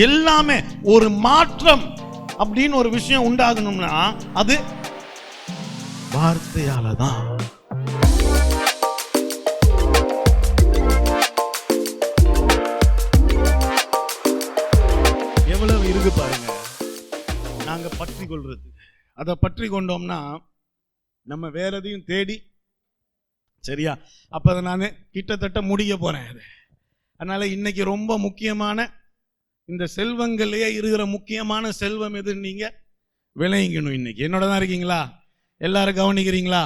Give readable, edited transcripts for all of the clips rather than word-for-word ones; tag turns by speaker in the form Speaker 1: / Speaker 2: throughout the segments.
Speaker 1: எல்லாமே ஒரு மாற்றம் அப்படின்னு ஒரு விஷயம் உண்டாகணும்னா அது வார்த்தையால தான். எவ்வளவு இருக்கு பாருங்க நாங்க பற்றி கொள்றது. அதை பற்றி கொண்டோம்னா நம்ம வேற எதையும் தேடி, சரியா? அப்ப அதை நான் கிட்டத்தட்ட முடிய போறேன். அதனால இன்னைக்கு ரொம்ப முக்கியமான இந்த செல்வங்களையே இருக்கிற முக்கியமான செல்வம் எதுன்னு நீங்க விளங்கிக்கணும். இன்னைக்கு என்னோட தான் இருக்கீங்களா? எல்லாரும் கவனிக்கிறீங்களா?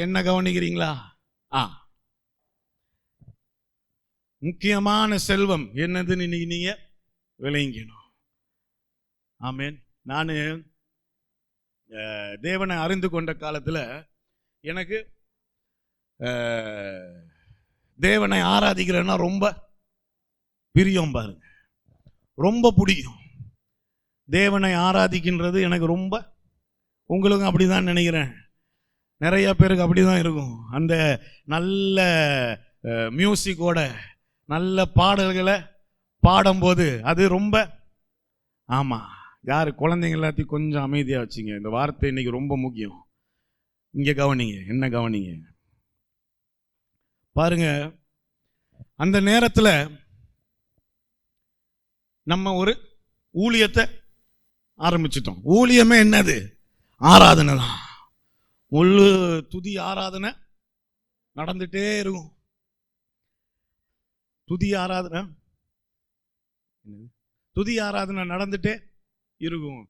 Speaker 1: என்ன கவனிக்கிறீங்களா? முக்கியமான செல்வம் என்னதுன்னு இன்னைக்கு நீங்க விளங்கிக்கணும். ஆமேன். நான் தேவனை அறிந்து கொண்ட காலத்துல எனக்கு தேவனை ஆராதிக்கிறேன்னா ரொம்ப பிரியம் பாருங்க, ரொம்ப பிடிக்கும். தேவனை ஆராதிக்கின்றது எனக்கு ரொம்ப, உங்களுக்கும் அப்படிதான் நினைக்கிறேன், நிறைய பேருக்கு அப்படிதான் இருக்கும். அந்த நல்ல மியூசிக்கோட நல்ல பாடல்களை பாடும்போது அது ரொம்ப, ஆமா. யாரு குழந்தைங்க எல்லாத்தையும் கொஞ்சம் அமைதியா வச்சுங்க, இந்த வார்த்தை இன்னைக்கு ரொம்ப முக்கியம். இங்க கவனிங்க, என்ன கவனிங்க பாருங்க. அந்த நேரத்துல நம்ம ஒரு ஊழியத்தை ஆரம்பிச்சிட்டோம். ஊழியமே என்னது? ஆராதனை தான். முழு துதி ஆராதனை நடந்துட்டே இருக்கும். துதி ஆராதனை நடந்துட்டே இருக்கும்.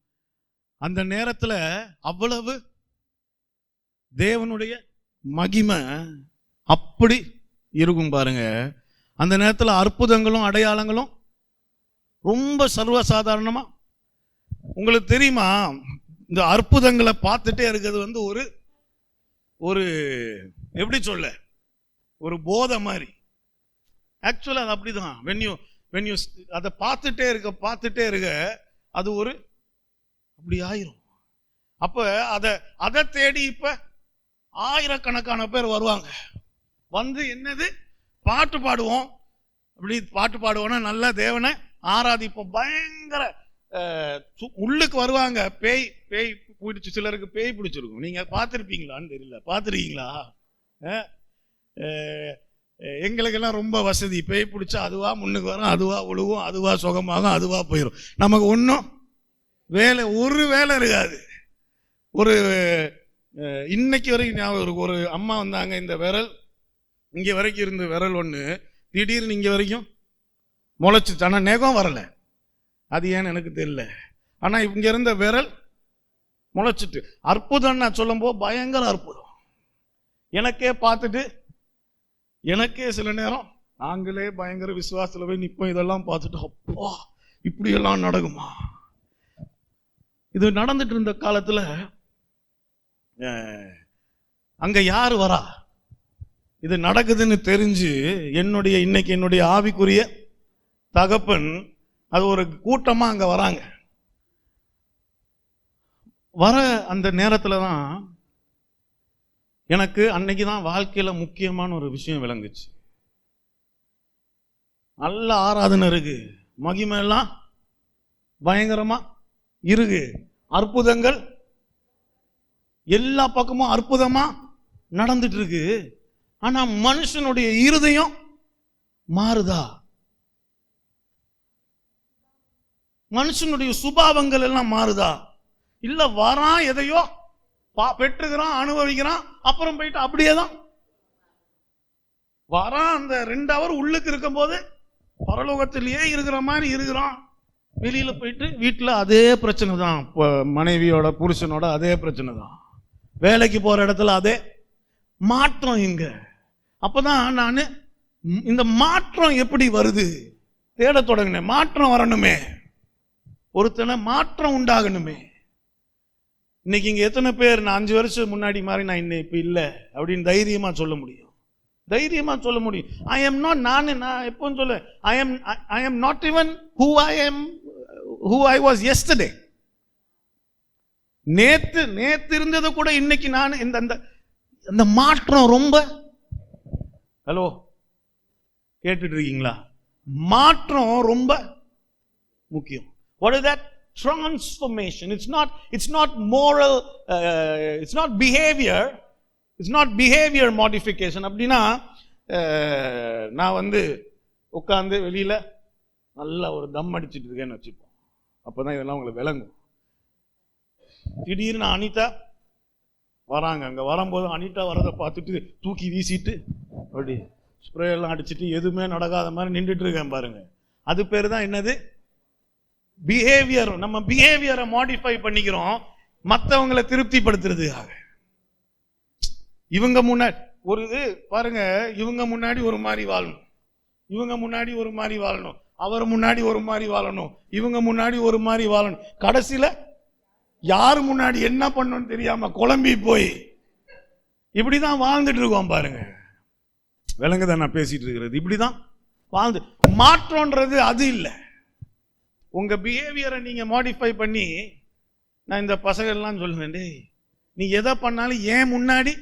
Speaker 1: அந்த நேரத்துல அவ்வளவு தேவனுடைய மகிமை அப்படி இருக்கும் பாருங்க. அந்த நேரத்துல அற்புதங்களும் அடையாளங்களும் ரொம்ப சர்வசாதாரணமா. உங்களுக்கு தெரியுமா, இந்த அற்புதங்களை பார்த்துட்டே இருக்கிறது வந்து ஒரு ஒரு எப்படி சொல்ல, ஒரு போதை மாதிரி. ஆக்சுவலா அது அப்படிதான். when you அதை பார்த்துட்டே இருக்க அது ஒரு அப்படி ஆயிரும். அப்ப அதை தேடி இப்ப ஆயிரக்கணக்கான பேர் வருவாங்க. வந்து என்னது பாட்டு பாடுவோம், அப்படி பாட்டு பாடுவோம்னா நல்லா தேவனை ஆராதிப்போம். பயங்கர உள்ளுக்கு வருவாங்க. பேய் பிடிச்சு, சிலருக்கு பேய் பிடிச்சிருக்கும். நீங்க பார்த்துருப்பீங்களான்னு தெரியல, பார்த்துருக்கீங்களா? எங்களுக்கெல்லாம் ரொம்ப வசதி. பேய் பிடிச்சா அதுவா முன்னுக்கு வரும், அதுவா உழுவும், அதுவா சுகமாகும், அதுவா போயிடும். நமக்கு ஒன்றும் ஒரு வேலை இருக்காது. ஒரு இன்னைக்கு வரைக்கும் ஞாபகம், ஒரு அம்மா வந்தாங்க. இந்த விரல் இங்க வரைக்கும் இருந்த விரல் ஒண்ணு திடீர்னு இங்க வரைக்கும் முளைச்சிச்சு. ஆனா நெகம் வரல, அது ஏன்னு எனக்கு தெரியல. ஆனா இங்க இருந்த விரல் முளைச்சிட்டு அற்புதம் நான் சொல்லும் போது பயங்கர அற்புதம். எனக்கே பார்த்துட்டு எனக்கே சில நேரம் நாங்களே பயங்கர விசுவாசத்துல போய் நிற்போம். இதெல்லாம் பார்த்துட்டு அப்பா இப்படி எல்லாம் நடக்குமா? இது நடந்துட்டு இருந்த காலத்துல அங்க யாரு வரா, இது நடக்குதுன்னு தெரிஞ்சு இன்னைக்கு என்னுடைய ஆவிக்குரிய தகப்பன் அது ஒரு கூட்டமா அங்க வராங்க. வர அந்த நேரத்துல தான் எனக்கு அன்னைக்கு தான் வாழ்க்கையில முக்கியமான ஒரு விஷயம் விளங்குச்சு. நல்ல ஆராதனை இருக்கு, மகிமை எல்லாம் பயங்கரமா இருக்கு, அற்புதங்கள் எல்லா பக்கமும் அற்புதமா நடந்துட்டு இருக்கு. ஆனா மனுஷனுடைய இருதயம் மாறுதா? மனுஷனுடைய சுபாவங்கள் எல்லாம் மாறுதா? இல்ல வரான், எதையோ பெற்றுக்கிறான், அனுபவிக்கிறான், அப்புறம் போயிட்டு அப்படியேதான் வரான். அந்த 2 hour உள்ளுக்கு இருக்கும் போது பரலோகத்திலேயே இருக்கிற மாதிரி இருக்கிறான். வெளியில போயிட்டு வீட்டுல அதே பிரச்சனை தான், மனைவியோட புருஷனோட அதே பிரச்சனை தான், வேலைக்கு போற இடத்துல அதே மாற்றம். இங்க அப்பதான் நான் இந்த மாற்றம் எப்படி வருது தேட தொடங்கினேன். மாற்றம் வரணுமே, ஒருத்தனை மாற்றம் உண்டாகணுமே. இன்னைக்கு இங்க எத்தனை பேர் நான் 5 வருஷம் முன்னாடி மாதிரி நான் இன்னும் இப்ப இல்லை அப்படின்னு தைரியமா சொல்ல முடியும்? தைரியமா சொல்ல முடியும். ஐ எம் நாட், நான் எப்பவும் சொல்ல, I am not even who I was yesterday. நேத்து இருந்ததை கூட இன்னைக்கு நான் இந்த மாற்றம் ரொம்ப, ஹலோ கேட்டுட்டு இருக்கீங்களா? மாற்றம் ரொம்ப முக்கியம். What is that? Transformation. It's not moral, it's not behavior. It's not behavior modification. அப்படின்னா நான் உட்காந்து வெளியில நல்லா ஒரு தம் அடிச்சுட்டு இருக்கேன்னு வச்சுப்போம். அப்பதான் இதெல்லாம் உங்களுக்கு விளங்கும். திடீர்னு அனிதா வராங்க. அங்க வரும்போது அனிதா வரதை பார்த்துட்டு தூக்கி வீசிட்டு அப்படி ஸ்ப்ரே எல்லாம் அடிச்சுட்டு எதுவுமே நடக்காத மாதிரி நின்றுட்டு இருக்கேன் பாருங்க. அது பேர் தான் என்னது? பிஹேவியர். நம்ம பிஹேவியரை மாடிஃபை பண்ணிக்கிறோம் மற்றவங்களை திருப்திப்படுத்துறதுக்காக. இவங்க முன்னாடி ஒரு இது பாருங்க, இவங்க முன்னாடி ஒரு மாதிரி வாழணும், இவங்க முன்னாடி ஒரு மாதிரி வாழணும், அவர் முன்னாடி ஒரு மாதிரி வாழணும், இவங்க முன்னாடி ஒரு மாதிரி வாழணும். கடைசியில யாரு முன்னாடி என்ன பண்ணணும்னு தெரியாம குழம்பி போய் இப்படிதான் வாழ்ந்துட்டு இருக்கோம் பாருங்க. விலங்குதான் நான் பேசிட்டு இருக்கிறது. இப்படிதான் வாழ்ந்து மாற்றம்ன்றது அது இல்லை. உங்க பிஹேவியரை நீங்க மாடிஃபை பண்ணி, நான் இந்த பசங்கள்லாம் சொல்லுவேன், நீ எதை பண்ணாலும் ஏன் முன்னாடி,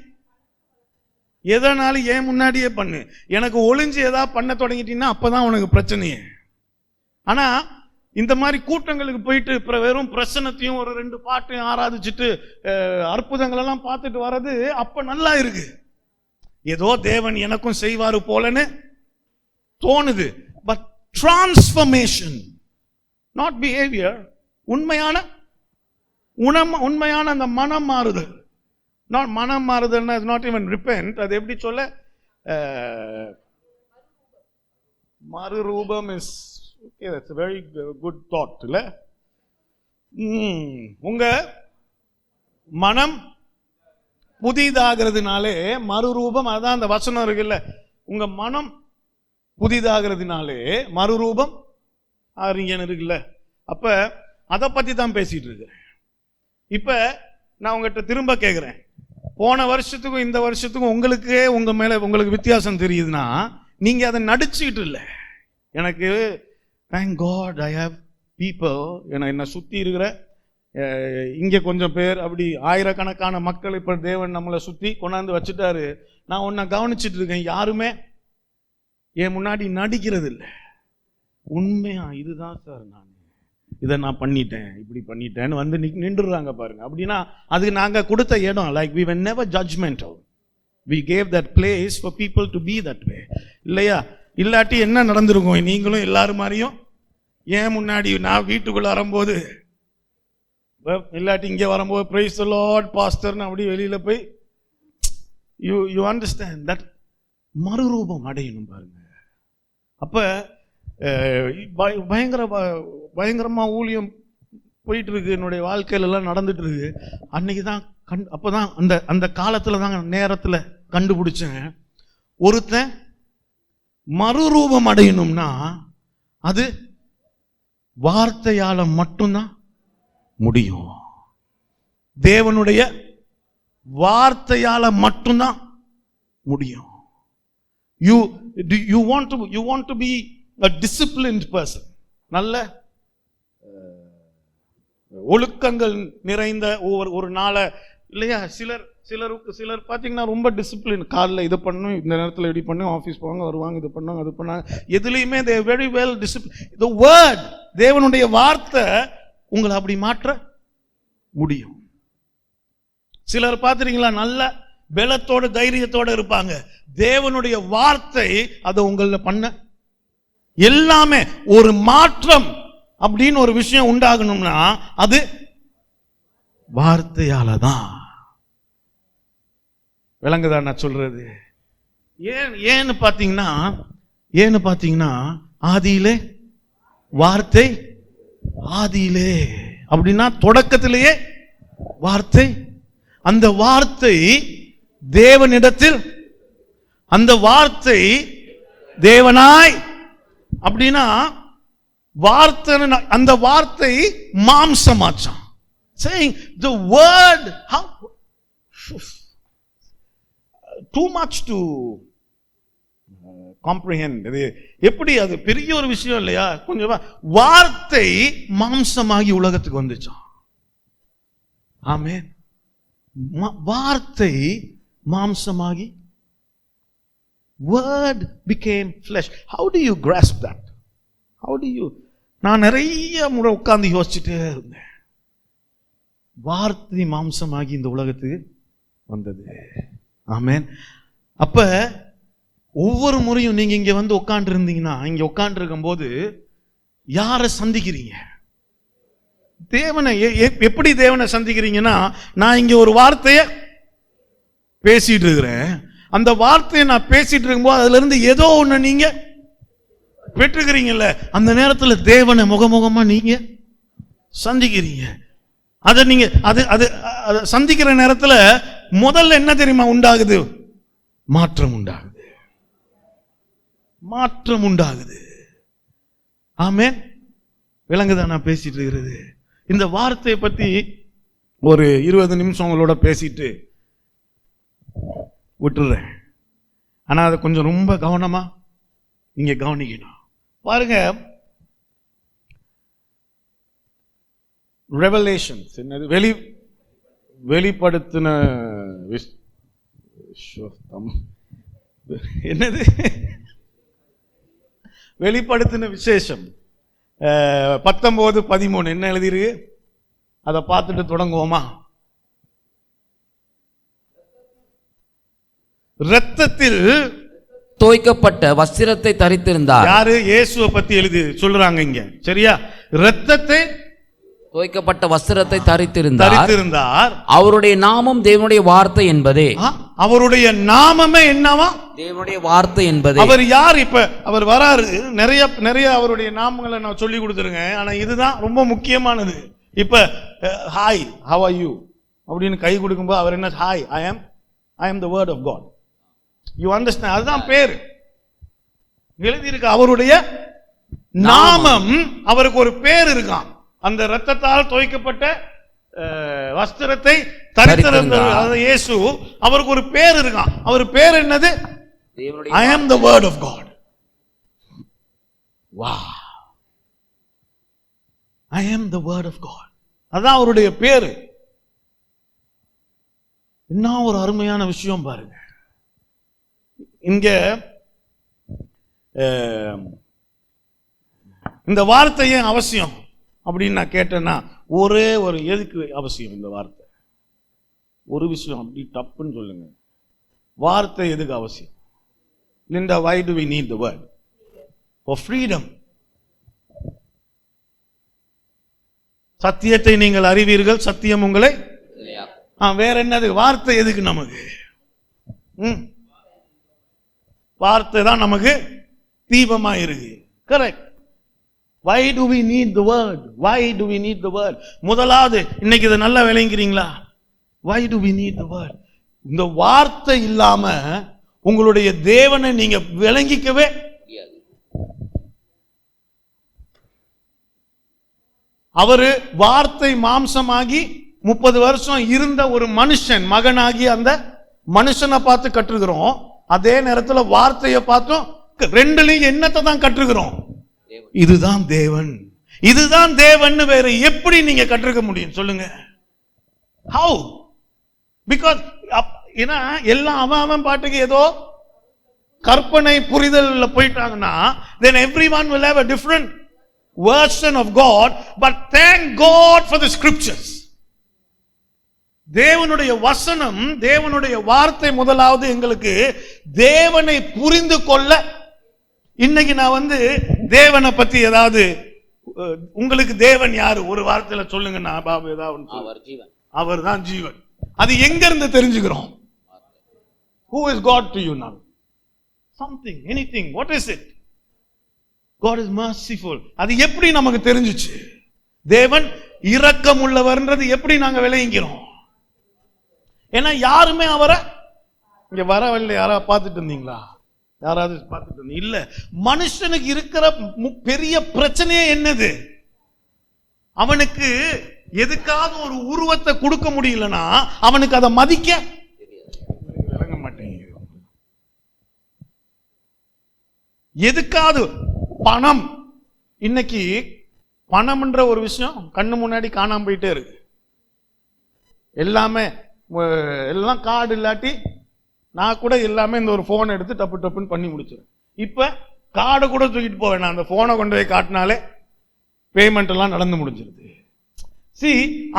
Speaker 1: எதனாலும் ஏன் முன்னாடியே பண்ணு. எனக்கு ஒளிஞ்சு ஏதாவது பண்ண தொடங்கிட்டீங்கன்னா அப்பதான் உனக்கு பிரச்சனையே. ஆனா இந்த மாதிரி கூட்டங்களுக்கு போயிட்டு வெறும் பிரசனத்தையும் ஒரு 2 பாட்டையும் ஆராதிச்சுட்டு அற்புதங்கள் எல்லாம் பார்த்துட்டு வர்றது அப்ப நல்லா இருக்கு. ஏதோ தேவன் எனக்கும் செய்வாரு போலன்னு தோணுது. But transformation, not behaviour. உண்மையான அந்த மனம் மாறுதல். நாட் மனம் மாறுதல்னா இட்ஸ் நாட் ஈவன் ரிப்பென்ட். அது எப்படி சொல்ல? மறுரூபம் is okay, that's a very good thought. இல்ல உங்க மனம் புதிதாகிறதுனாலே மறுரூபம். அதான் அந்த வசனம் இருக்குல்ல, உங்க மனம் புதிதாகிறதுனாலே மறுரூபம் ஆறீங்கன்னு இருக்குல்ல. அப்ப அதை பத்தி தான் பேசிட்டு இருக்கு. இப்ப நான் உங்ககிட்ட திரும்ப கேட்கிறேன், போன வருஷத்துக்கும் இந்த வருஷத்துக்கும் உங்க மேல உங்களுக்கு வித்தியாசம் தெரியுதுன்னா நீங்க அதை நடிச்சுக்கிட்டு இல்லை. எனக்கு thank God I have people, என்னை சுத்தி இருக்கிற இங்க கொஞ்சம் பேர், அப்படி ஆயிரக்கணக்கான மக்கள் இப்ப தேவன் நம்மளை சுத்தி கொண்டாந்து வச்சுட்டாரு. நான் உன்னை கவனிச்சுட்டு இருக்கேன், யாருமே என் முன்னாடி நடிக்கிறது இல்லை. உண்மையா இதுதான் சார், நான் இதை நான் பண்ணிட்டேன், இப்படி பண்ணிட்டேன்னு நின்றுறாங்க பாருங்க. அப்படின்னா அதுக்கு நாங்க கொடுத்த இடம், like we were never judgmental, we gave that place for people to be that way. இல்லையா? இல்லாட்டி என்ன நடந்திருக்கும்? நீங்களும் எல்லாரும் மாதிரியும் ஏன் முன்னாடி நான் வீட்டுக்குள்ள வரும்போது, இல்லாட்டி இங்கே வரும்போது பிரைஸ் தி லார்ட் பாஸ்டர்னு அப்படி வெளியில போய் யூ அண்டர்ஸ்டாண்ட் தட் மறுரூபம் அடையணும் பாருங்க. அப்ப பயங்கரமா ஊழியம் போயிட்டு இருக்கு, என்னுடைய வாழ்க்கையில எல்லாம் நடந்துட்டு இருக்கு. அன்னைக்கு தான் அப்பதான் அந்த காலத்துல தான் நேரத்துல கண்டுபிடிச்சேன், ஒருத்தன் மறுரூபம் அடையணும்னா அது வார்த்தையால மட்டும்தான் முடியும். தேவனுடைய வார்த்தையால மட்டும்தான் முடியும். You want to be a disciplined person, நல்ல ஒழுக்கங்கள் நிறைந்த ஒரு நாளை இல்லையா? சிலர் பார்த்தீங்கன்னா ரொம்ப டிசிப்ளின். காலைல இது பண்ணணும், இந்த நேரத்தில் இப்படி பண்ணணும், ஆஃபீஸ் போவாங்க, வருவாங்க, இது பண்ணுவாங்க, அது பண்ணாங்க. எதுலையுமே they are very well disciplined. The word, தேவனுடைய வார்த்தை உங்களை அப்படி மாற்ற முடியும். சிலர் பார்த்துறீங்களா, நல்ல பலத்தோட தைரியத்தோட இருப்பாங்க. தேவனுடைய வார்த்தை அதை உங்களை பண்ண எல்லாமே ஒரு மாற்றம் அப்படின்னு ஒரு விஷயம் உண்டாகணும்னா அது வார்த்தையால தான். விளங்குதா நான் சொல்றது? ஏன்னு பாத்தீங்கன்னா ஆதியிலே வார்த்தை, ஆதியிலே அப்படின்னா தொடக்கத்திலேயே வார்த்தை. அந்த வார்த்தை தேவனிடத்தில், அந்த வார்த்தை தேவனாய், அப்படின்னா வார்த்தை, அந்த வார்த்தை மாம்சமாச்சான். saying the word, how too much to comprehend. எப்படி அது பெரிய ஒரு விஷயம் இல்லையா? கொஞ்சம் வார்த்தை மாம்சமாகி உலகத்துக்கு வந்துச்சான். ஆமென். வார்த்தை மாம்சமாகி, word became flesh. How do you grasp that? நான் நிறைய முறை உட்கார்ந்து யோசிச்சுட்டே இருந்தேன். வார்த்தை மாம்சமாகி இந்த உலகத்துக்கு வந்தது. ஆமென். அப்ப ஒவ்வொரு முறையும் நீங்க இங்க வந்து உட்கார்ந்து இருந்தீங்கன்னா, இங்க உட்கார்ந்து இருக்கும் போது யாரை சந்திக்கிறீங்க? தேவனை. எப்படி தேவனை சந்திக்கிறீங்கன்னா, நான் இங்க ஒரு வார்த்தைய பேசிட்டு இருக்கிறேன், அந்த வார்த்தையை நான் பேசிட்டு இருக்கும்போது அதுல இருந்து ஏதோ ஒண்ணு நீங்க பெற்றுக்கிறீங்கல்ல, அந்த நேரத்தில் தேவனை முகமுகமா நீங்க சந்திக்கிறீங்க. அதை நீங்க அது சந்திக்கிற நேரத்தில் முதல்ல என்ன தெரியுமா உண்டாகுது? மாற்றம் உண்டாகுது. மாற்றம் உண்டாகுது. ஆமென். விளங்குதான் நான் பேசிட்டு இருக்கிறது? இந்த வார்த்தையை பத்தி ஒரு 20 நிமிஷம் உங்களோட பேசிட்டு விட்டுறேன். ஆனா அதை கொஞ்சம் ரொம்ப கவனமா நீங்க கவனிக்கணும். பாருங்க, ரெவலேஷன்ஸ் என்னது? வெளிப்படுத்தின என்னது? வெளிப்படுத்தின விசேஷம் 19:13 என்ன எழுதிருக்கு? அதை பார்த்துட்டு தொடங்குவோமா? இரத்தத்தில்
Speaker 2: தோய்க்கப்பட்ட வஸ்திரத்தை தரித்திருந்தார்.
Speaker 1: யாரு? இயேசுவை பத்தி எழுதி சொல்றாங்க இங்க. சரியா? இரத்தத்தை
Speaker 2: தோய்க்கப்பட்ட வஸ்திரத்தை தரித்திருந்தார். அவருடைய நாமம் தேவனுடைய வார்த்தை என்பதே.
Speaker 1: அவருடைய நாமமே என்னவா?
Speaker 2: தேவனுடைய வார்த்தை என்பதே.
Speaker 1: அவர் யார்? இப்ப அவர் வராரு. நிறைய அவருடைய நாமங்களை நான் சொல்லி கொடுத்துருங்க. ஆனா இதுதான் ரொம்ப முக்கியமானது. இப்ப ஹாய், ஹவ் ஆர் யூ அப்படின்னு கை கொடுக்கும்போது அவர் என்ன? Hi, I am the word of God. You understand? அதுதான் பேரு எழுதி இருக்கு. அவருடைய நாமம், அவருக்கு ஒரு பேர் இருக்கான். அந்த இரத்தத்தால் தோய்க்கப்பட்ட வஸ்திரத்தை தரித்திருந்தார் இயேசு. அவருக்கு ஒரு பேர் இருக்கான். அவர் பேர் என்னது? I am the word of God. Wow. I am the word of God. அதான் அவருடைய பேரு. என்ன ஒரு அருமையான விஷயம் பாருங்க. இங்க இந்த வார்த்தை ஏன் அவசியம் அப்படின்னு நான் கேட்டேன்னா, ஒரே ஒரு எதுக்கு அவசியம் இந்த வார்த்தை? ஒரு விஷயம் அப்படி டப்புன்னு சொல்லுங்க. வார்த்தை எதுக்கு அவசியம்? Linda, why do we need the word? For freedom. சத்தியத்தை நீங்கள் அறிவீர்கள், சத்தியம் உங்களை. வேற என்னது? வார்த்தை எதுக்கு நமக்கு? வார்த்தை தான் நமக்கு தீபமா இருக்கு. Correct. Why do we need the word? Why do we need the word? முதலாவது இன்னைக்கு இதை நல்லா விளங்குறீங்களா? Why do we need the word? இந்த வார்த்தை இல்லாம உங்களுடைய தேவனை நீங்க விளங்கிக்கவே அவரு வார்த்தை மாம்சமாகி 30 வருஷம் இருந்த ஒரு மனுஷன், மகனாகி அந்த மனுஷனை பார்த்து கற்றுக்கிறோம். அதே நேரத்தில் வார்த்தையை பார்த்தோம். ரெண்டுலையும் என்னத்தை தான் கற்றுக்கிறோம்? இதுதான் தேவன், இதுதான் தேவன். வேற எப்படி நீங்க கற்றுக்க முடியும் சொல்லுங்க? How? Because ஏன்னா எல்லாம் அவன் பாட்டுக்கு ஏதோ கற்பனை புரிதல் போயிட்டாங்கன்னா, then everyone will have a different version of God. But thank God for the scriptures. தேவனுடைய வசனம், தேவனுடைய வார்த்தை முதலாவது எங்களுக்கு தேவனை புரிந்து கொள்ள. இன்னைக்கு நான் தேவனை பத்தி ஏதாவது, உங்களுக்கு தேவன் யாரு ஒரு வார்த்தையில சொல்லுங்கன்னா பாபு ஏதாவது? அவர் தான் ஜீவன். அது எங்க இருந்து தெரிஞ்சுக்கிறோம்? Who is God to you now? Something, anything. What is it? God is merciful. அது எப்படி நமக்கு தெரிஞ்சுச்சு? தேவன் இரக்கம் உள்ளவர்ன்றது எப்படி நாங்க விளங்கிக்கிறோம்? ஏன்னா யாருமே அவரை இங்க வரவில்லை. யாராவது பார்த்துட்டு இருந்தீங்களா? யாராவது பார்த்துட்டு இருந்தீங்க? இல்ல. மனுஷனுக்கு இருக்கிற பெரிய பிரச்சனையே என்னது? அவனுக்கு எதுக்காவது ஒரு உருவத்தை கொடுக்க முடியலன்னா அவனுக்கு அதை மதிக்க விளங்க மாட்டேங்குது. எதுக்காவது பணம், இன்னைக்கு பணம்ன்ற ஒரு விஷயம் கண்ணு முன்னாடி காணாம போயிட்டே இருக்கு. எல்லாமே எல்லாம் கார்டு இல்லாட்டி நான் கூட எல்லாமே இந்த ஒரு போன் எடுத்து டப்பு டப்புன்னு பண்ணி முடிச்சிடும். இப்ப கார்டு கூட தூக்கிட்டு போக வேணாம், அந்த போனை கொண்டு போய் காட்டினாலே பேமெண்ட் எல்லாம் நடந்து முடிஞ்சிருது.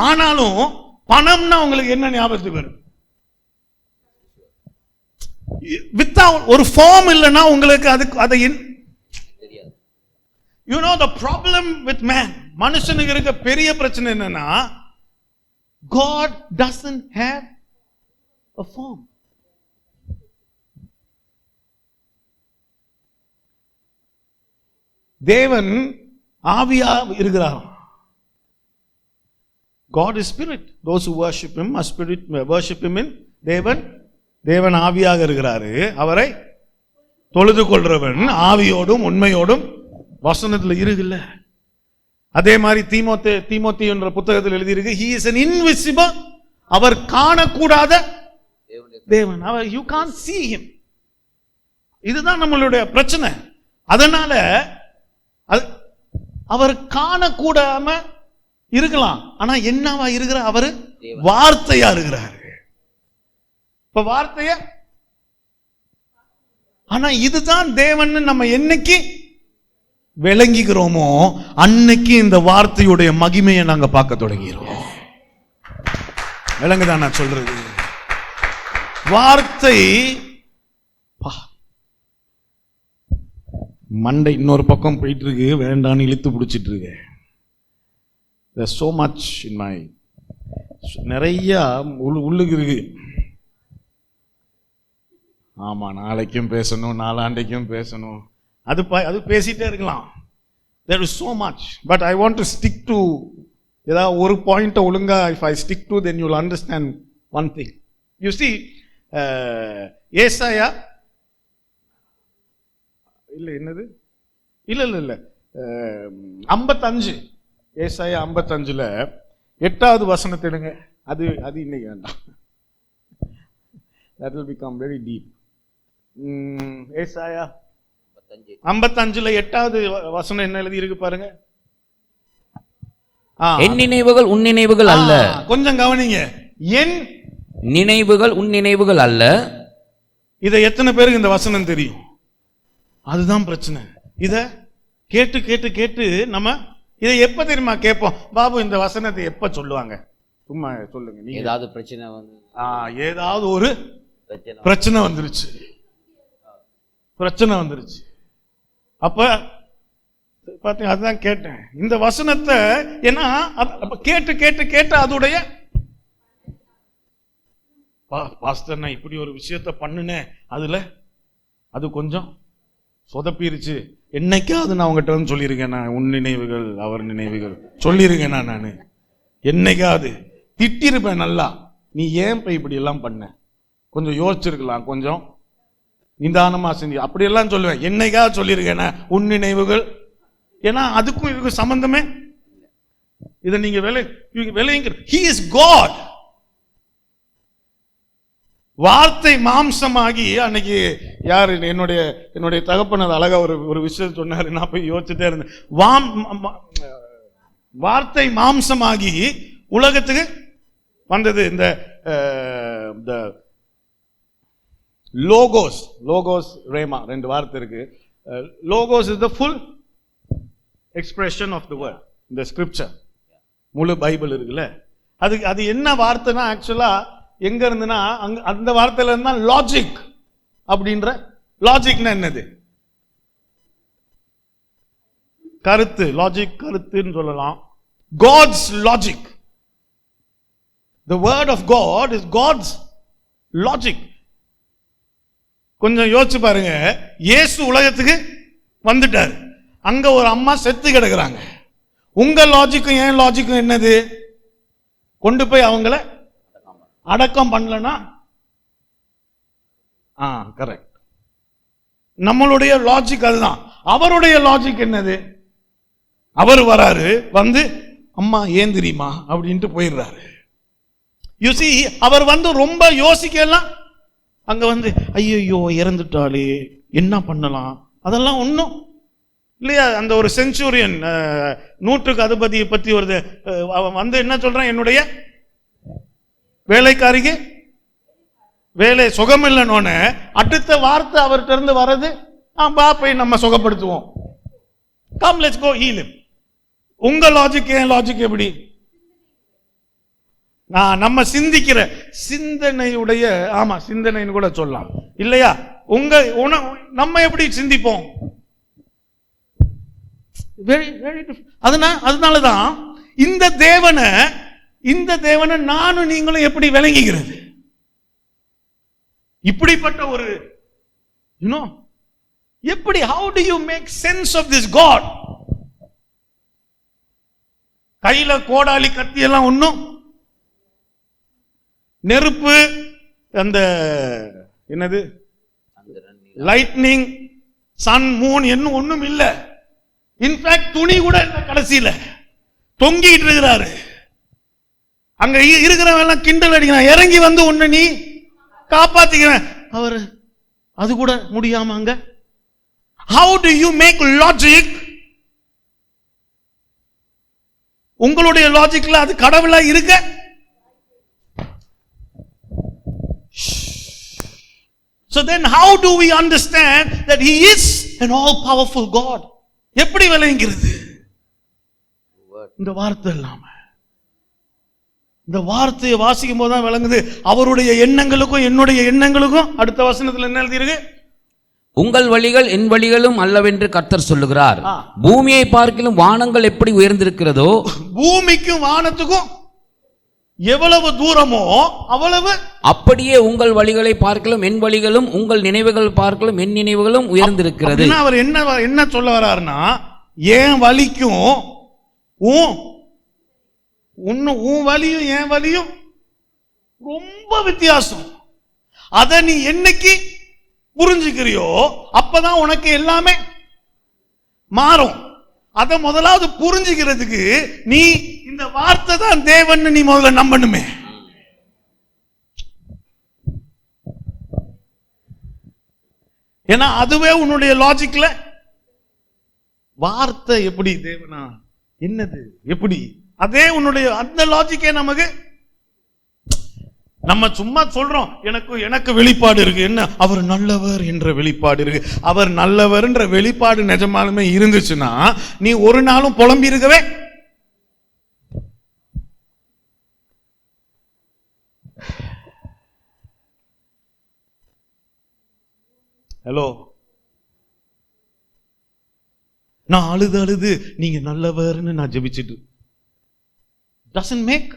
Speaker 1: ஆனாலும் பணம்னா உங்களுக்கு என்ன ஞாபகத்துக்கு வரும்? வித்தவுட் ஒரு ஃபார்ம் இல்லைன்னா உங்களுக்கு அதுக்கு அதை you know the problem with man, மனுஷனுக்கு இருக்க பெரிய பிரச்சனை என்னன்னா God doesn't have a form. தேவன் ஆவியா இருக்கிறார். God is spirit. Those who worship him must spirit worship him in தேவன் ஆவியாக இருக்கிறாரு. அவரை தொழுது கொள்றவன் ஆவியோடும் உண்மையோடும் வசனத்தில் இருக்குல்ல. அதே மாதிரி தீமோத்தி என்ற புத்தகத்தில் எழுதியிருக்கு, he is an invisible, அவர் காணக்கூடாத தேவன். அவர் you can't see him. இதுதான் நம்மளுடைய பிரச்சனை. அதனால அவர் காணக்கூடாம இருக்கலாம், ஆனா என்னவா இருக்கிறார்? அவரு வார்த்தையா இருக்கிறாரு. இப்ப வார்த்தைய, ஆனா இதுதான் தேவன் நம்ம என்னைக்கு விளங்கிக்கிறோமோ அன்னைக்கு இந்த வார்த்தையுடைய மகிமையை நாங்க பார்க்க தொடங்கிறோம். விளங்குதான் நான் சொல்றது? வார்த்தை மண்டை இன்னொரு பக்கம் போயிட்டு இருக்கு, வேண்டான்னு இழுத்து பிடிச்சிட்டு இருக்கு. There's so much in my, நிறைய உள்ளுக்கு இருக்கு. ஆமா, நாளைக்கும் பேசணும், நாளாண்டைக்கும் பேசணும், அது பேசிட்டே இருக்கலாம். There is so much, but I want to stick to ஏதாவது ஒரு பாயிண்ட் ஒழுங்கா. If I stick to, then you'll understand one thing. You see, ஏசாயா என்னது 55, ஏசாயா 55ல 8வது வசனத்தை எடுங்க. அது இன்னைக்கு வேண்டாம், that will become very deep. ஏசாயா 55ல 8வது வசனம் என்ன எழுதி இருக்கு பாருங்க.
Speaker 2: என் நினைவுகள் உன் நினைவுகள் அல்ல.
Speaker 1: கொஞ்சம் கவனிங்க. என்
Speaker 2: நினைவுகள் உன் நினைவுகள் அல்ல.
Speaker 1: இதை எத்தனை பேருக்கு இந்த வசனம் தெரியும்? அதுதான் பிரச்சனை. இத கேட்டு கேட்டு கேட்டு நம்ம இதை எப்ப தெரியுமா கேட்போம்? பாபு இந்த வசனத்தை எப்ப சொல்லுவாங்க? சும்மா சொல்லுங்க. நீங்க
Speaker 2: ஏதாவது பிரச்சனை வந்து
Speaker 1: ஏதாவது ஒரு பிரச்சனை வந்துருச்சு. அப்ப பாத்தீங்க, அதுதான் கேட்டேன் இந்த வசனத்தை. ஏன்னா கேட்டு கேட்டு கேட்டு அதோடைய பாஸ்டர் நான் இப்படி ஒரு விஷயத்த பண்ணுனேன், அது கொஞ்சம் சொதப்பிருச்சு. என்னைக்காவது நான் உங்ககிட்ட வந்து சொல்லியிருக்கேன், நான் உன் நினைவுகள் அவர் நினைவுகள் சொல்லியிருக்கேன். நான் என்னைக்காவது திட்டிருப்பேன் நல்லா, நீ ஏன் இப்படி எல்லாம் பண்ண, கொஞ்சம் யோசிச்சிருக்கலாம், கொஞ்சம் நிதானமா செஞ்சு, அப்படியெல்லாம் சொல்லுவேன். என்னைக்காவது சொல்லியிருக்கேன் உன் நினைவுகள். ஏன்னா அதுக்கும் இதுக்கும் சம்பந்தமே. இதை நீங்க விளையுங்க. He is God. வார்த்தை மாம்சமாகி, அன்னைக்கு யாரு என்னுடைய தகப்பன் அது அழகா ஒரு விஷயம் சொன்னாரு, நான் போய் யோசிச்சுட்டே இருந்தேன். வார்த்தை மாம்சமாகி உலகத்துக்கு வந்தது. இந்த லோகோஸ் ரேமா 2 வார்த்தை இருக்கு. Logos is the full expression of the word. இந்த ஸ்கிரிப்சர் முழு பைபிள் இருக்குல்ல, அது என்ன வார்த்தைனா ஆக்சுவலா எங்க இருந்துன்னா அந்த வார்த்தையில இருந்தா லாஜிக் அப்படின்ற. லாஜிக்னா என்னது? கருத்து. லாஜிக் கருத்துன்னு சொல்லலாம். God's logic. The word of God is God's logic. கொஞ்சம் யோசிச்சு பாருங்க. இயேசு உலகத்துக்கு வந்துட்டார், அங்க ஒரு அம்மா செத்து கிடக்குறாங்க. உங்க லாஜிக்கும் என் லாஜிக்கும் என்னது? கொண்டு போய் அவங்கள அடக்கம் பண்ணலனா கரெக்ட். நம்மளுடைய லாஜிக் அதுதான். அவருடைய லாஜிக் என்னது? அவர் வராரு, வந்து அம்மா ஏன் தெரியுமா அப்படின்ட்டு போயிடுறாரு. You see, அவர் வந்து ரொம்ப யோசிக்கலாம். அங்க வந்து ஐயோ இறந்துட்டாளே என்ன பண்ணலாம், அதெல்லாம் ஒன்றும் இல்லையா. அந்த ஒரு செஞ்சுரியன் 100க்கு அதிபதியை பத்தி ஒரு வந்து என்ன சொல்றான், என்னுடைய வேலைக்காரிக்கு வேலை சுகம் இல்லைன்னு அடுத்த வார்த்தை அவர்கிட்ட இருந்து வர்றது பா போய் நம்ம சுகப்படுத்துவோம். Come let's go heal him. உங்க லாஜிக் என் லாஜிக் எப்படி? நம்ம சிந்திக்கிற சிந்தனையுடைய சிந்தனைன்னு கூட சொல்லலாம் இல்லையா? நம்ம எப்படி சிந்திப்போம்? அதனாலதான் இந்த தேவனை நானும் நீங்களும் எப்படி விளங்குகிறது? இப்படிப்பட்ட ஒரு எப்படி how do you make sense of this God? கையில கோடாலி கத்தி எல்லாம் ஒண்ணும், நெருப்பு, அந்த என்னது லைட்னிங், சன், மூன் என்ன ஒண்ணும் இல்ல. இன்ஃபேக்ட் துணி கூட இல்ல, கடைசியில தொங்கிட்டு இருக்கிறாரு. அங்க இருக்கிறவன் கிண்டல் அடிக்கிறான், இறங்கி வந்து உன்னை நீ காப்பாத்திக்கிறேன். அவர் அது கூட முடியாம அங்க. How do you make logic? உங்களுடைய லாஜிக்ல அது கடவுளா இருக்க? So then how do we understand that he is an all powerful God? எப்படி விளங்குகிறது? இந்த வார்த்தை இல்லாம, இந்த வார்த்தையை வாசிக்கும் போது தான் விளங்குது. அவருடைய எண்ணங்களுக்கும் என்னுடைய எண்ணங்களுக்கும் அடுத்த வசனத்துல என்ன எழுதியிருக்கு?
Speaker 2: உங்கள் வழிகள் என் வழிகளும் அல்லவென்று கர்த்தர் சொல்லுகிறார். பூமியை பார்க்கிலும் வானங்கள் எப்படி உயர்ந்திருக்கிறதோ, பூமிக்கும் வானத்துக்கும் எவ்வளவு தூரமோ அவ்வளவு அப்படியே உங்கள் வழிகளை பார்க்கலும் என் வழிகளும், உங்கள் நினைவுகள் பார்க்கலும் என் நினைவுகளும் உயர்ந்திருக்கிறது.
Speaker 1: அவர் என்ன சொல்ல வர்றாருன்னா, என் வலிக்கும் உன் வலியும் என் வலியும் ரொம்ப வித்தியாசம். அத நீ என்னைக்கு புரிஞ்சுக்கிறியோ அப்பதான் உனக்கு எல்லாமே மாறும். அத முதலாவது புரிஞ்சுக்கிறதுக்கு நீ இந்த வார்த்தை தான் தேவன் நீ முதல்ல நம்பணுமே. ஏன்னா அதுவே உன்னுடைய லாஜிக்ல வார்த்தை எப்படி தேவனா என்னது எப்படி, அதே உன்னுடைய அந்த லாஜிக்கே நமக்கு. நம்ம சும்மா சொல்றோம் எனக்கு வெளிப்பாடு இருக்கு, என்ன அவர் நல்லவர் என்ற வெளிப்பாடு இருக்கு. அவர் நல்லவர் என்ற வெளிப்பாடு நிஜமாலுமே இருந்துச்சுன்னா நீ ஒரு நாளும் புலம்பி இருக்கவே. ஹலோ, நான் அழுது நீங்க நல்லவர்னு நான் ஜெபிச்சிட்டு doesn't make.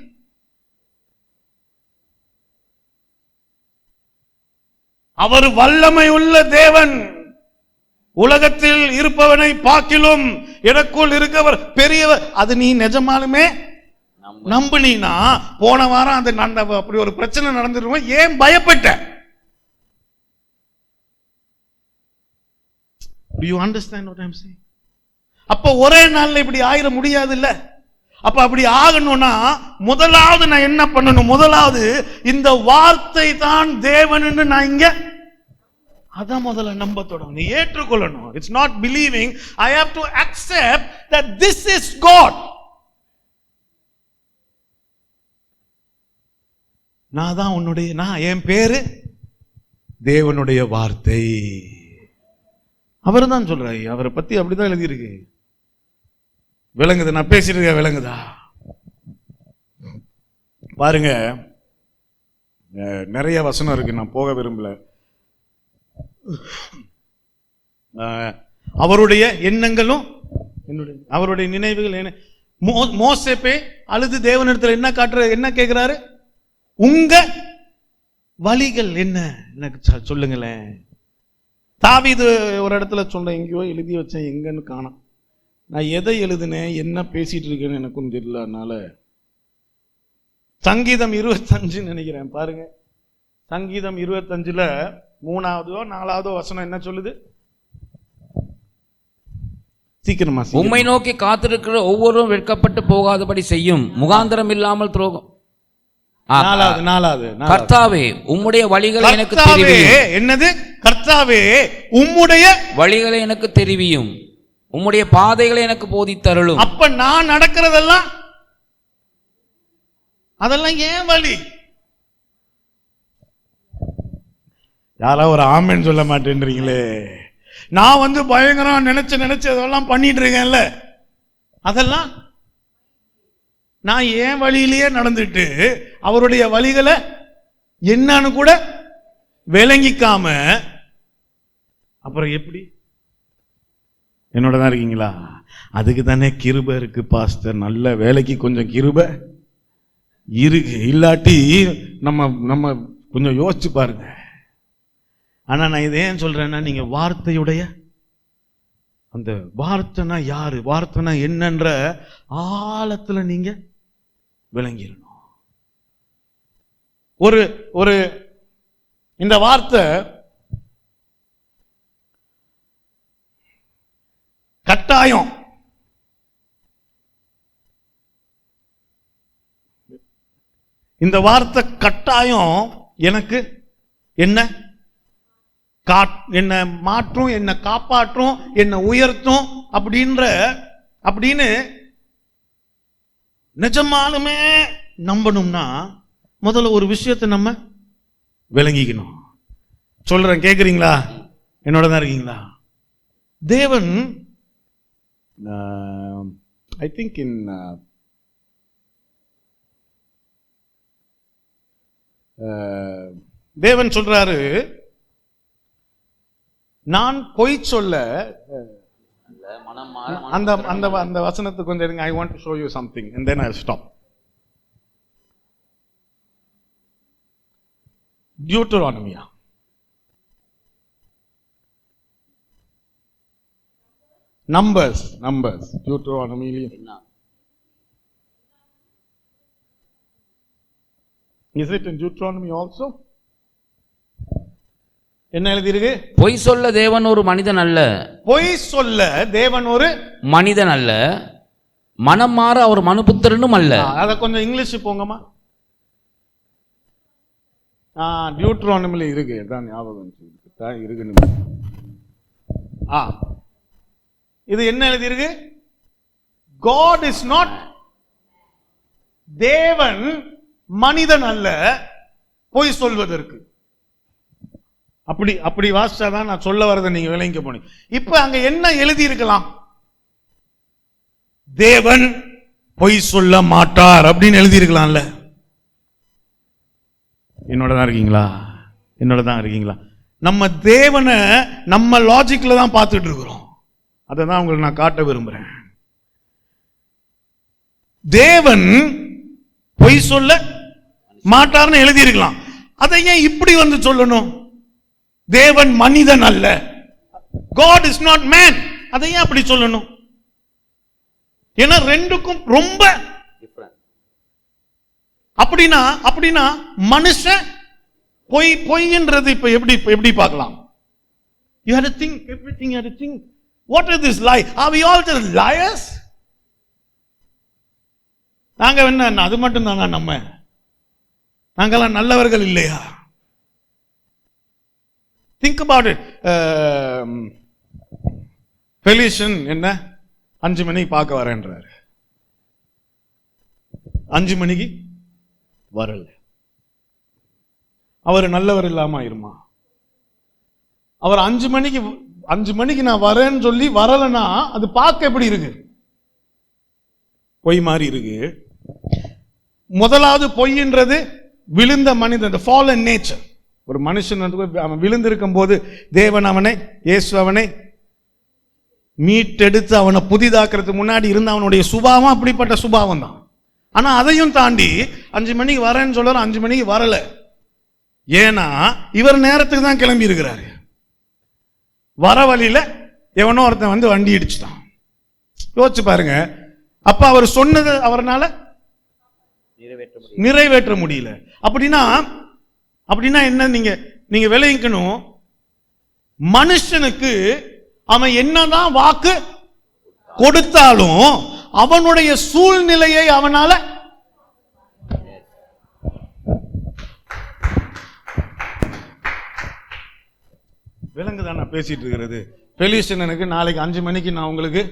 Speaker 1: அவர் வல்லமை உள்ள தேவன், உலகத்தில் இருப்பவனை பார்க்கிலும் எனக்குள் இருக்கவர் பெரியவர். அது நீ நிஜமாலுமே நம்பினா, போன வாரம் அந்த அப்படி ஒரு பிரச்சனை நடந்துருவோம், ஏன் பயப்பட்ட? Do you understand what I'm saying? அப்ப ஒரே நாள்ல இப்படி ஆயிர முடியாது இல்ல. அப்ப அப்படி ஆகணும்னா முதலாவது நான் என்ன பண்ணணும்? முதலாவது இந்த வார்த்தை தான் தேவன் நான் இங்க அதான் முதல்ல நம்ப தொடங்கணும், நீ ஏற்றுக்கொள்ளணும். It's not believing, I have to accept that this is God. நான் என் பேரு தேவனுடைய வார்த்தை. அவர் தான் சொல்றாரு, அவரை பத்தி அப்படிதான் எழுதியிருக்கு. விளங்குது? நான் பேசிட்டு இருக்க விளங்குதா? பாருங்க, நிறைய வசனம் இருக்கு, நான் போக விரும்பல. அவருடைய எண்ணங்களும் அவருடைய நினைவுகள் என்ன. மோசே அழுது தேவனிடத்தில் என்ன கேட்கிறாரு? உங்க வழிகள் என்ன எனக்கு சொல்லுங்களேன். தாவீது ஒரு இடத்துல சொல்றேன், எங்கேயோ எழுதி வச்சேன், எங்கன்னு காணோம். நான் எதை எழுதுனேன் என்ன பேசிட்டு இருக்கேன்னு எனக்கும் தெரியல. அதனால சங்கீதம் 25 நினைக்கிறேன். பாருங்க, சங்கீதம் 25ல 3ஆவதோ 4ஆவதோ வசனம் என்ன சொல்லுது? சீக்கிரமா.
Speaker 2: உம்மை நோக்கி காத்திருக்கிற ஒவ்வொருவரும் வெட்கப்பட்டு போகாதபடி செய்யும், முகாந்திரம் இல்லாமல் துரோகம்.
Speaker 1: 4ஆவது
Speaker 2: கர்த்தாவே உம்முடைய வழிகளை எனக்கு தெரிவியும்.
Speaker 1: என்னது? கர்த்தாவே உம்முடைய
Speaker 2: வழிகளை எனக்கு தெரிவியும், உம்முடைய பாதைகளை எனக்கு போதித்தருளும்.
Speaker 1: அப்ப நான் நடக்கிறதெல்லாம் அதெல்லாம் ஏன் வழி? யாரா ஒரு ஆமென் சொல்ல மாட்டேன்றீங்களே. நான் வந்து பயங்கரம் நினைச்சு அதெல்லாம் பண்ணிட்டு இருக்கேன்ல, அதெல்லாம் நான் என் வழியிலேயே நடந்துட்டு அவருடைய வழிகளை என்னன்னு கூட விளங்கிக்காம அப்புறம் எப்படி என்னோட தான் இருக்கீங்களா? அதுக்கு தானே கிருபை இருக்கு பாஸ்டர். நல்ல வேலைக்கு கொஞ்சம் கிருபை இருக்கு, இல்லாட்டி நம்ம கொஞ்சம் யோசிச்சு பாருங்க. ஆனா நான் இதை ஏன் சொல்றேன்னா, நீங்க வார்த்தையுடைய அந்த வார்த்தைனா யாரு, வார்த்தைனா என்னன்ற ஆழத்துல நீங்க விளங்கிடணும். ஒரு இந்த வார்த்தை கட்டாயம் இந்த வார்த்தை கட்டாயம் எனக்கு என்ன மாற்றும், என்ன காப்பாற்றும், என்ன உயர்த்தும் அப்படின்னு நிஜமாலுமே நம்பணும்னா முதல்ல ஒரு விஷயத்தை நம்ம விளங்கிக்கணும். சொல்றேன், கேக்குறீங்களா? என்னோட தான் இருக்கீங்களா? தேவன் ஐ திங்க் இன் தேவன் சொல்றாரு, நான் பொய் சொல்ல அந்த அந்த அந்த வசனத்துக்கு கொஞ்சம் இருங்க. I want to show you something and then I will stop. டியூட்டரானமியா நம்பர்ஸ் டியூட்டரானமியில is it in Deuteronomy also? என்ன எழுதி இருக்கு?
Speaker 2: பொய் சொல்ல தேவன் ஒரு மனிதன் அல்ல.
Speaker 1: பொய் சொல்ல தேவன் ஒரு
Speaker 2: மனிதன் அல்ல, மனம் மாற அவர் மனுபுத்திரனும் அல்ல.
Speaker 1: அத கொஞ்சம் இங்கிலீஷ் போங்கம்மா. டியூட்டரானமில இருக்கு, அதான் ஞாபகம் இருக்கு. இது என்ன எழுதி இருக்கு? God is not, தேவன் மனிதன் அல்ல பொய் சொல்வதற்கு. அப்படி வாசிச்சாதான் நான் சொல்ல வரதை நீங்க விளங்க போனீங்க. இப்ப அங்க என்ன எழுதி இருக்கலாம்? தேவன் பொய் சொல்ல மாட்டார் அப்படின்னு எழுதி இருக்கலாம்ல. என்னோட தான் இருக்கீங்களா? நம்ம தேவனை நம்ம லாஜிக்ல தான் பார்த்துட்டு இருக்கிறோம். அதை தான் உங்களுக்கு நான் காட்ட விரும்புறேன். தேவன் பொய் சொல்ல மாட்டார்னு எழுதி இருக்கலாம். அதை ஏன் இப்படி வந்து சொல்லணும்? தேவன் மனிதன் அல்ல, God is not man. அதை ஏன் அப்படி சொல்லணும்? ஏன்னா ரெண்டுக்கும் ரொம்ப அப்படின்னா மனுஷன் பொய்ன்றது இப்ப எப்படி பார்க்கலாம்? You had to think everything, you had to think, what is this lie? Are we all just liars? நாங்க என்ன அது மட்டும் தானா? நாங்கெல்லாம் நல்லவர்கள் இல்லையா? Think about it. ஃபெலிஷன் என்ன 5 மணிக்கு பார்க்க வரேன்றாரு, 5 மணிக்கு வரல. அவர் நல்லவர் இல்லாம ஆயிருமா? அவர் 5 மணிக்கு நான் வரேன்னு சொல்லி வரலன்னா அது பார்க்க எப்படி இருக்கு? பொய் மாதிரி இருக்கு. முதலாவது பொய்ன்றது விழுந்த மனிதன், the fallen nature. ஒரு மனுஷன் அவன் விழுந்திருக்கும் போது தேவன் இயேசு அவனை மீட்டெடுத்து அவனை புதிதாக்குறதுக்கு முன்னாடி இருந்த அவனுடைய சுபாவம் அப்படிப்பட்ட சுபாவம் தான். ஆனா அதையும் தாண்டி 5 மணிக்கு வரேன்னு சொல்ற 5 மணிக்கு வரல. ஏன்னா இவர் நேரத்துக்கு தான் கிளம்பி இருக்கிறாரு. வர வழியில எவனோ ஒருத்தன் வந்து வண்டி இடிச்சுட்டான். யோசிச்சு பாருங்க. அப்ப அவர் சொன்னது அவரால் நிறைவேற்ற முடியல. அப்படின்னா என்ன? நீங்க விளைவிக்கணும். மனுஷனுக்கு அவன் என்னதான் வாக்கு கொடுத்தாலும் அவனுடைய சூழ்நிலையை அவனால விலங்குதான் நான் பேசிட்டு இருக்கிறது. பெலிஸ்தீனனுக்கு நாளைக்கு 5 மணிக்கு நான் உங்களுக்கு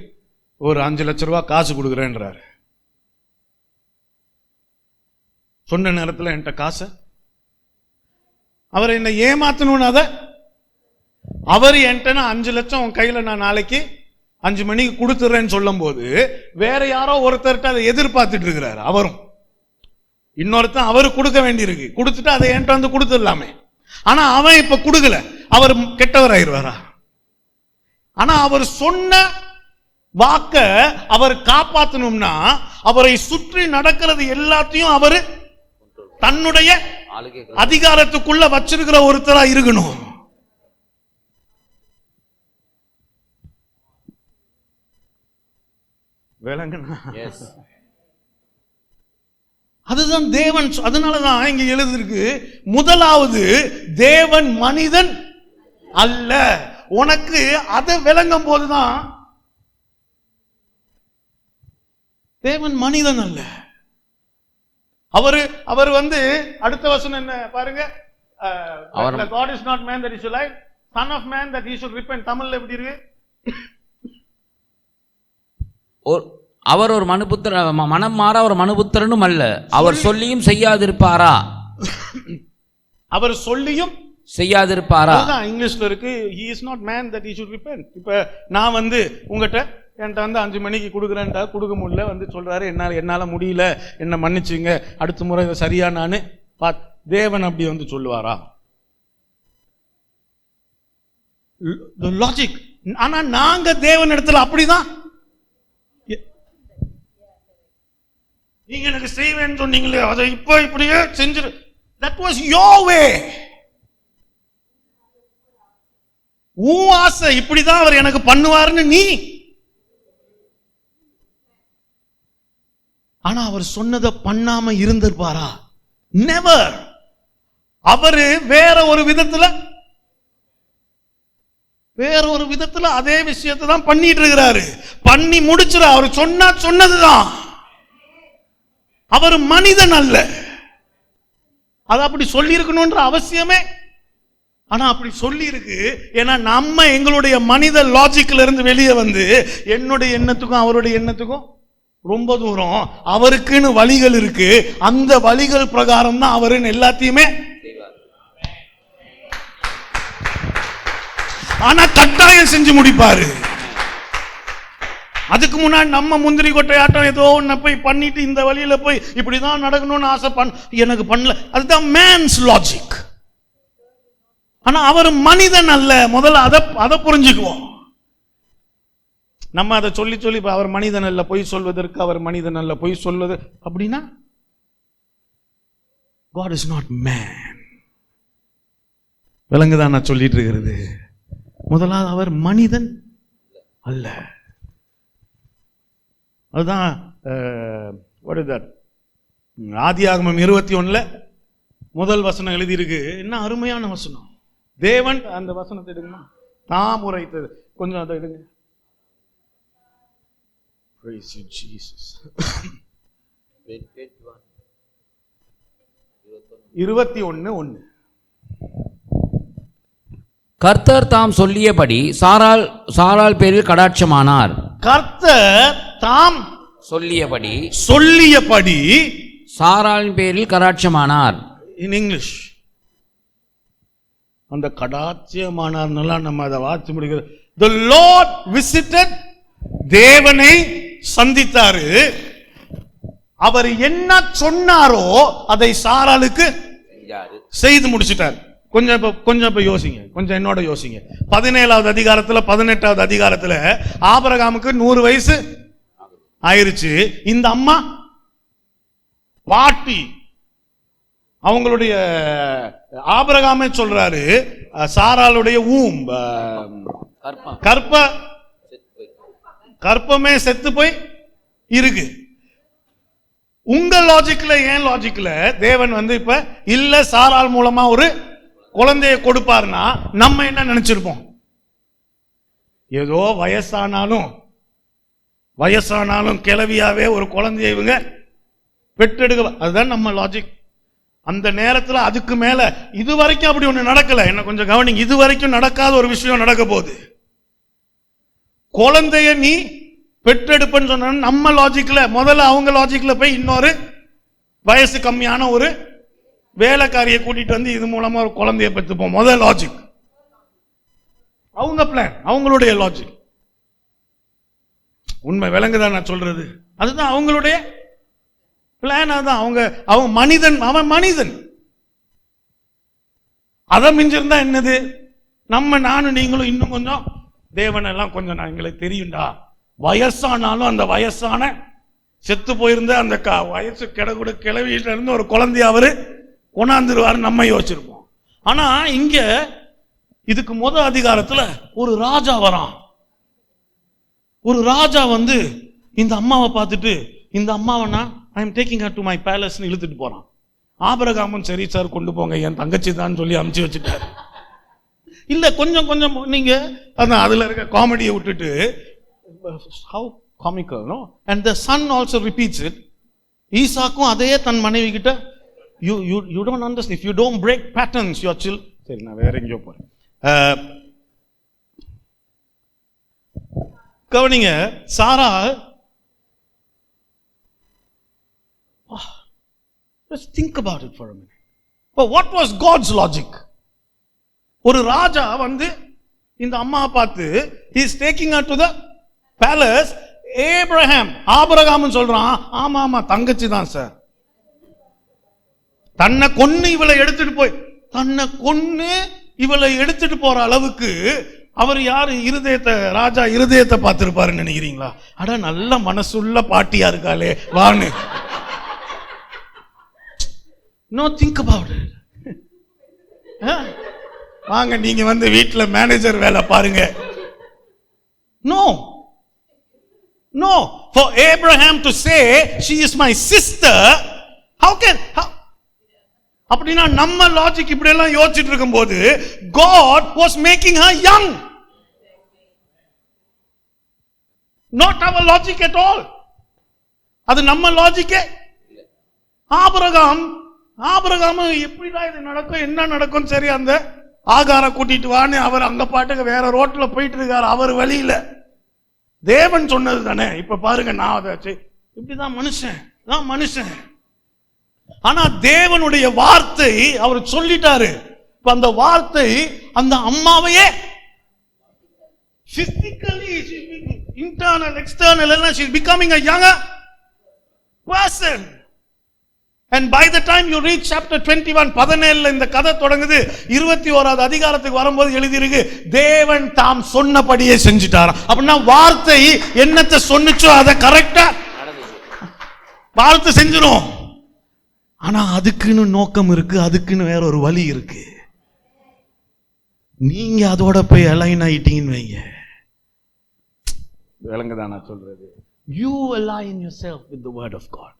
Speaker 1: ஒரு 5 லட்சம் ரூபாய் காசு கொடுக்குறேன்றாரு. சொன்ன நேரத்தில் என்கிட்ட காசை அவர் என்ன ஏமாத்தணும்னு அதை அவர் என்கிட்ட 5 லட்சம் உன் கையில நான் நாளைக்கு 5 மணிக்கு கொடுத்துறேன்னு சொல்லும் போது வேற யாரோ ஒருத்தர்கிட்ட அதை எதிர்பார்த்துட்டு இருக்கிறாரு. அவரும் இன்னொருத்தன் அவரு கொடுக்க வேண்டியிருக்கு, கொடுத்துட்டு அதை என்கிட்ட வந்து கொடுத்துடலாமே. ஆனா அவன் இப்ப கொடுக்கல, அவர் கெட்டவர் ஆயிடுவாரா? ஆனா அவர் சொன்ன வாக்க அவர் காப்பாற்றணும்னா அவரை சுற்றி நடக்கிறது எல்லாத்தையும் அவரு தன்னுடைய அதிகாரத்துக்குள்ள வச்சிருக்கிற ஒருத்தரா இருக்கணும். அதுதான் தேவன். அதனாலதான் இங்க எழுதிருக்கு, முதலாவது தேவன் மனிதன் அல்ல. உனக்கு அதை விளங்கும் போதுதான் தேவன் மனிதன் அல்ல. அவர் வந்து அடுத்த வசனம் என்ன பாருங்க, God is not man that he should lie, son of man that he should repent. தமிழ்ல எப்படி இருக்கு?
Speaker 2: அவர் ஒரு மனம் மாறா ஒரு மனுபுத்திரனும் அல்ல, அவர் சொல்லியும் செய்யாதிருப்பாரா?
Speaker 1: அவர் சொல்லியும்
Speaker 2: செய்யாதிருப்பாரா?
Speaker 1: இங்கிலீஷ்ல இருக்கு, he is not man that he should repent. இப்ப நான் வந்து உங்ககிட்ட என்கிட்ட வந்து 5 மணிக்கு கொடுக்குறேன்டா, கொடுக்க முடியல, வந்து சொல்றாரு என்னால முடியல, என்ன மன்னிச்சுங்க, அடுத்த முறை இதை சரியா நானு தேவன் அப்படி வந்து சொல்லுவாரா? லாஜிக். ஆனா நாங்க தேவன் இடத்துல அப்படிதான், நீங்க எனக்கு செய்வேன்னு சொன்னீங்களே அதை இப்போ இப்படியே செஞ்சிரு. That was your way. உன் ஆசை இப்படிதான் அவர் எனக்கு பண்ணுவாருன்னு நீ. ஆனா அவர் சொன்னதை பண்ணாம இருந்திருப்பாரா? நெவர். அவரு வேற ஒரு விதத்துல அதே விஷயத்தை தான் பண்ணிட்டு இருக்கிறாரு. பண்ணி முடிச்சிட அவர் சொன்னதுதான். அவர் மனிதன் அல்ல. அது அப்படி சொல்லி இருக்கணும்ன்ற அவசியமே. ஆனா அப்படி சொல்லி இருக்கு. ஏன்னா நம்ம எங்களுடைய மனித லாஜிக்ல இருந்து வெளியே வந்து என்னுடைய எண்ணத்துக்கும் அவருடைய எண்ணத்துக்கும் ரொம்ப தூரம். அவருக்குன்னு வழிகள் இருக்கு, அந்த வழிகள் பிரகாரம் தான் அவரு எல்லாத்தையுமே. ஆனா கட்டாயம் செஞ்சு முடிப்பாரு. அதுக்கு முன்னாடி நம்ம முந்திரி கொட்டை ஆட்டம் ஏதோ ஒன்ன போய் பண்ணிட்டு இந்த வழியில போய் இப்படிதான் நடக்கணும்னு ஆசை எனக்கு பண்ணல. அதுதான் மேன்ஸ் லாஜிக். ஆனா அவர் மனிதன் அல்ல. முதல்ல அதை புரிஞ்சுக்குவோம். நம்ம அதை சொல்லி சொல்லி அவர் மனிதன் அல்ல, பொய் சொல்வதற்கு அவர் மனிதன் அல்ல, பொய் சொல்வது அப்படின்னா God is not man. விலங்குதான் நான் சொல்லிட்டு இருக்கிறது. முதலாவது அவர் மனிதன் அல்ல. அதுதான் ஆதியாகமம் 21 முதல் வசனம் எழுதியிருக்கு. என்ன அருமையான வசனம். தேவன் அந்த வசனத்தை எடுங்க, தாம் உரைத்தது. கொஞ்சம் அதை எடுங்க. Praise you, Jesus. 21:1.
Speaker 2: கர்த்தர் தாம் சொல்லியபடி சாராள் பேரில் கடாட்சமானார்.
Speaker 1: கர்த்தர் தாம் சொல்லியபடி
Speaker 2: சாராளின் பேரில் கடாட்சமானார்.
Speaker 1: இன் இங்கிலீஷ் அந்த கடாட்சியமானார்னால நம்ம அதை வாசி முடிக்கிறது. The Lord visited, தேவனை சந்தித்தாரு. அவர் என்ன சொன்னாரோ அதை சாராளுக்கு செய்து முடிச்சிட்டார். கொஞ்சம் யோசிங்க, கொஞ்சம் என்னோட யோசிங்க. 17வது அதிகாரத்துல 18வது அதிகாரத்துல ஆபிரகாமுக்கு 100 வயசு ஆயிருச்சு. இந்த அம்மா பாட்டி அவங்களுடைய ஆபிரகாமே சொல்றாரு, சாராளுடைய கற்பமே செத்து போய் இருக்கு. உங்க லாஜிக்ல ஏன் லாஜிக்ல தேவன் வந்து இப்ப இல்ல சாராள் மூலமா ஒரு குழந்தைய கொடுப்பாருன்னா நம்ம என்ன நினைச்சிருப்போம்? ஏதோ வயசானாலும் கிளவியாவே ஒரு குழந்தைய இவங்க பெற்றெடுக்க, அதுதான் நம்ம லாஜிக். அந்த நேரத்தில் அதுக்கு மேல இதுவரைக்கும் அப்படி ஒண்ணு நடக்கல. என்ன கொஞ்சம் கவனிங்க, இதுவரைக்கும் நடக்காத ஒரு விஷயம் நடக்க போகுது. குழந்தைய நீ பெற்றெடுப்பன்னு சொன்ன நம்ம லாஜிக்ல, முதல்ல அவங்க லாஜிக்ல போய் இன்னொரு வயசு கம்மியான ஒரு வேலைக்காரியை கூட்டிட்டு வந்து இது மூலமா ஒரு குழந்தைய பெற்றுப்போம். முதல் லாஜிக். அவங்க பிளான், அவங்களுடைய லாஜிக். உண்மை விளங்குதான் நான் சொல்றது? அதுதான் அவங்களுடைய பிளான். அதான் அவங்க மனிதன், அவன் மனிதன். அதை மிஞ்சிருந்தா என்னது? நானும் நீங்களும் இன்னும் கொஞ்சம் தேவன் எல்லாம் கொஞ்சம் எங்களுக்கு தெரியும்டா. வயசானாலும் அந்த வயசான செத்து போயிருந்த அந்த வயசு கிளவியில இருந்து ஒரு குழந்தைய அவரு கொண்டாந்துருவாரு நம்ம யோசிச்சிருப்போம். ஆனா இங்க இதுக்கு அதிகாரத்துல ஒரு ராஜா வரான். ஒரு ராஜா வந்து இந்த அம்மாவை பார்த்துட்டு, இந்த அம்மாவை நான் I am taking her to my palace இழுத்துட்டு போறான். ஆபிரகாமும் சரி சார் கொண்டு போங்க, என் தங்கச்சி தான் சொல்லி அமுச்சு வச்சுட்டாரு. இல்ல கொஞ்சம் கொஞ்சம் நீங்க அதான் அதுல இருக்க காமெடியை விட்டுட்டு, how comical, no? And the son also repeats it. ஈசாக்கும் அதே தன் மனைவி கிட்ட, you don't understand, if you don't break patterns your children. சரி, நான் வேற எங்கேயோ போறேன். கவனிங்க, சாரா, let's think about it for a minute. But what was God's logic? ஒரு ராஜா வந்து இந்த அம்மா பார்த்து, he is taking her to the palace. Abraham சொல்றான், ஆமா ஆமா தங்கச்சி தான் சார். தன்னை கொன்னு இவளை எடுத்துட்டு போய், தன்னை கொன்னு இவளை எடுத்துட்டு போற அளவுக்கு அவர் யாரு? இருதயத்தை, ராஜா இருதயத்தை பார்த்திருப்பாருன்னு நினைக்கிறீங்களா? அட நல்ல மனசுள்ள பாட்டியா இருக்காளே வான்னு. No, think about it. வாங்க நீங்க வந்து வீட்டுல மேனேஜர் வேலை பாருங்க. No no, for Abraham to say she is my sister, how can அப்படினா நம்ம லாஜிக் இப்படி எல்லாம் யோசிச்சிட்டு இருக்கும்போது God was making her young. Not our logic at all. அது நம்ம லாஜிக்கே. ஆபிரகாம் எப்படிடா இது நடக்கும், என்ன நடக்கும்? சரி, அந்த ஆகார கூட்டிட்டு வான்னு அவர் அங்க பாட்டுக்கு வேற ரோட்ல போயிட்டு இருக்காரு, அவர் வழியில. தேவன் சொன்னது தானே. இப்ப பாருங்க, நான் அதை இப்படிதான் மனுஷன். ஆனா தேவனுடைய வார்த்தை அவர் சொல்லிட்டாரு. இப்ப அந்த வார்த்தை அந்த அம்மாவையே physically, internal, external, she is becoming a younger person. And by the time you reach chapter 21, 17 இந்த கதை தொடங்குது. 21வது அதிகாரத்துக்கு வரும்போது எழுதியிருக்கு, தேவன் தாம் சொன்னபடியே செஞ்சிட்டாராம். அப்படின்னா வார்த்தை என்னத்தை சொன்னுச்சோ அதை கரெக்டா வார்த்தை செஞ்சிடும். ஆனா அதுக்குன்னு நோக்கம் இருக்கு, அதுக்குன்னு வேற ஒரு வழி இருக்கு. நீங்க அதோட போய் அலைன் ஆயிட்டீங்கன்னு வைங்க, விளங்குதான் நான் சொல்றது? You align yourself with the word of God.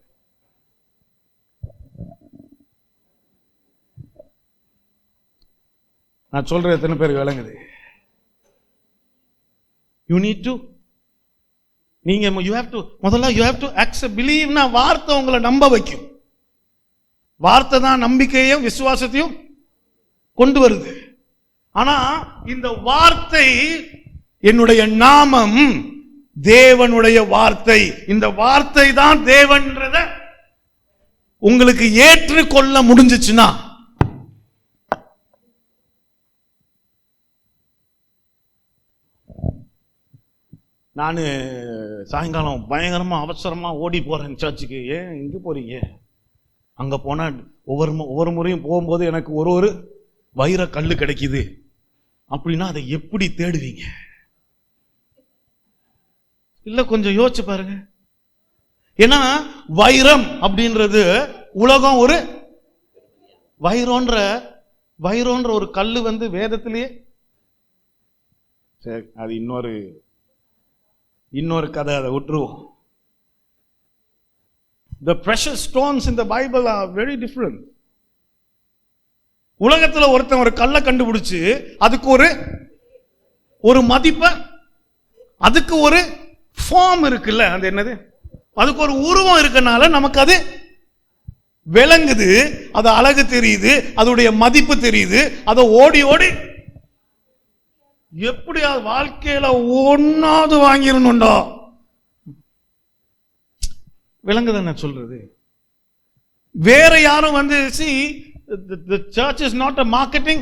Speaker 1: நான் சொல்றது எத்தனை பேருக்கு விளங்குது? You need to, நீங்க you have to, முதல்ல you have to accept, believe. னா வார்த்தை உங்களை நம்ப வைக்கும். வார்த்தை தான் நம்பிக்கையையும் விசுவாசத்தையும் கொண்டு வருது. ஆனா இந்த வார்த்தை, என்னுடைய நாமம் தேவனுடைய வார்த்தை, இந்த வார்த்தை தான் தேவன்றத உங்களுக்கு ஏற்றுக்கொள்ள முடிஞ்சிச்சுன்னா, நான் சாயங்காலம் பயங்கரமா அவசரமா ஓடி போறேன் சர்ச்சுக்கு. ஏன் இங்க போறீங்க? அங்க போனா ஒவ்வொரு முறையும் போகும்போது எனக்கு ஒரு வைர கல்லு கிடைக்குது அப்படின்னா அதை எப்படி தேடுவீங்க? இல்ல கொஞ்சம் யோசிச்சு பாருங்க. ஏன்னா வைரம் அப்படின்றது உலகம் ஒரு வைரோன்ற ஒரு கல்லு வந்து வேதத்திலேயே, சரி அது இன்னொரு கதை, அதை விட்டுருவோம். The precious stones in the Bible are very different. உலகத்துல ஒருத்தன் ஒரு கல்லை கண்டுபிடிச்சு அதுக்கு ஒரு மதிப்ப, அதுக்கு ஒரு ஃபார்ம் இருக்குல்ல, அது என்னது, அதுக்கு ஒரு உருவம் இருக்கனால நமக்கு அது விளங்குது, அது அழகு தெரியுது, அதோடைய மதிப்பு தெரியுது. அதை ஓடி எப்படியாவது வாழ்க்கையில ஒன்னாவது வாங்கிடணும்டா, விளங்குது நான் சொல்றது? வேற யாரும் வந்து see the church is not a marketing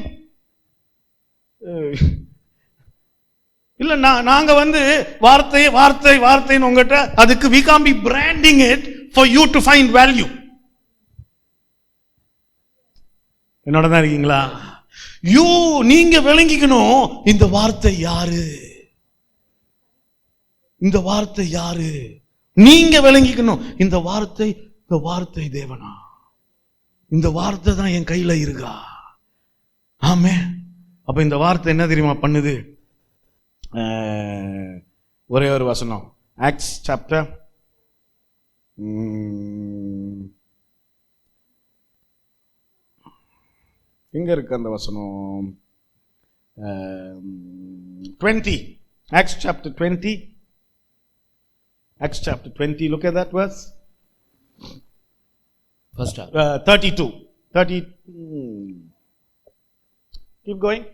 Speaker 1: இல்ல நாங்க வந்து வார்த்தை வார்த்தை வார்த்தைன்னு உங்ககிட்ட, அதுக்கு we can't be branding it for you to find value. என்னோட தான் இருக்கீங்களா? நீங்க விளங்கிக்கணும், இந்த வார்த்தை யாரு, இந்த வார்த்தை யாரு, நீங்க விளங்கிக்கணும். இந்த வார்த்தை தேவனா, இந்த வார்த்தை தான் என் கையில இருக்கா. ஆமே. அப்ப இந்த வார்த்தை என்ன தெரியுமா பண்ணுது? ஒரே ஒரு வசனம், ஆக்ட்ஸ் சாப்டர் எங்க இருக்கு அந்த வசனம்? 20, Acts chapter 20. Acts chapter 20, look at that verse.
Speaker 2: First
Speaker 1: 32. Keep going.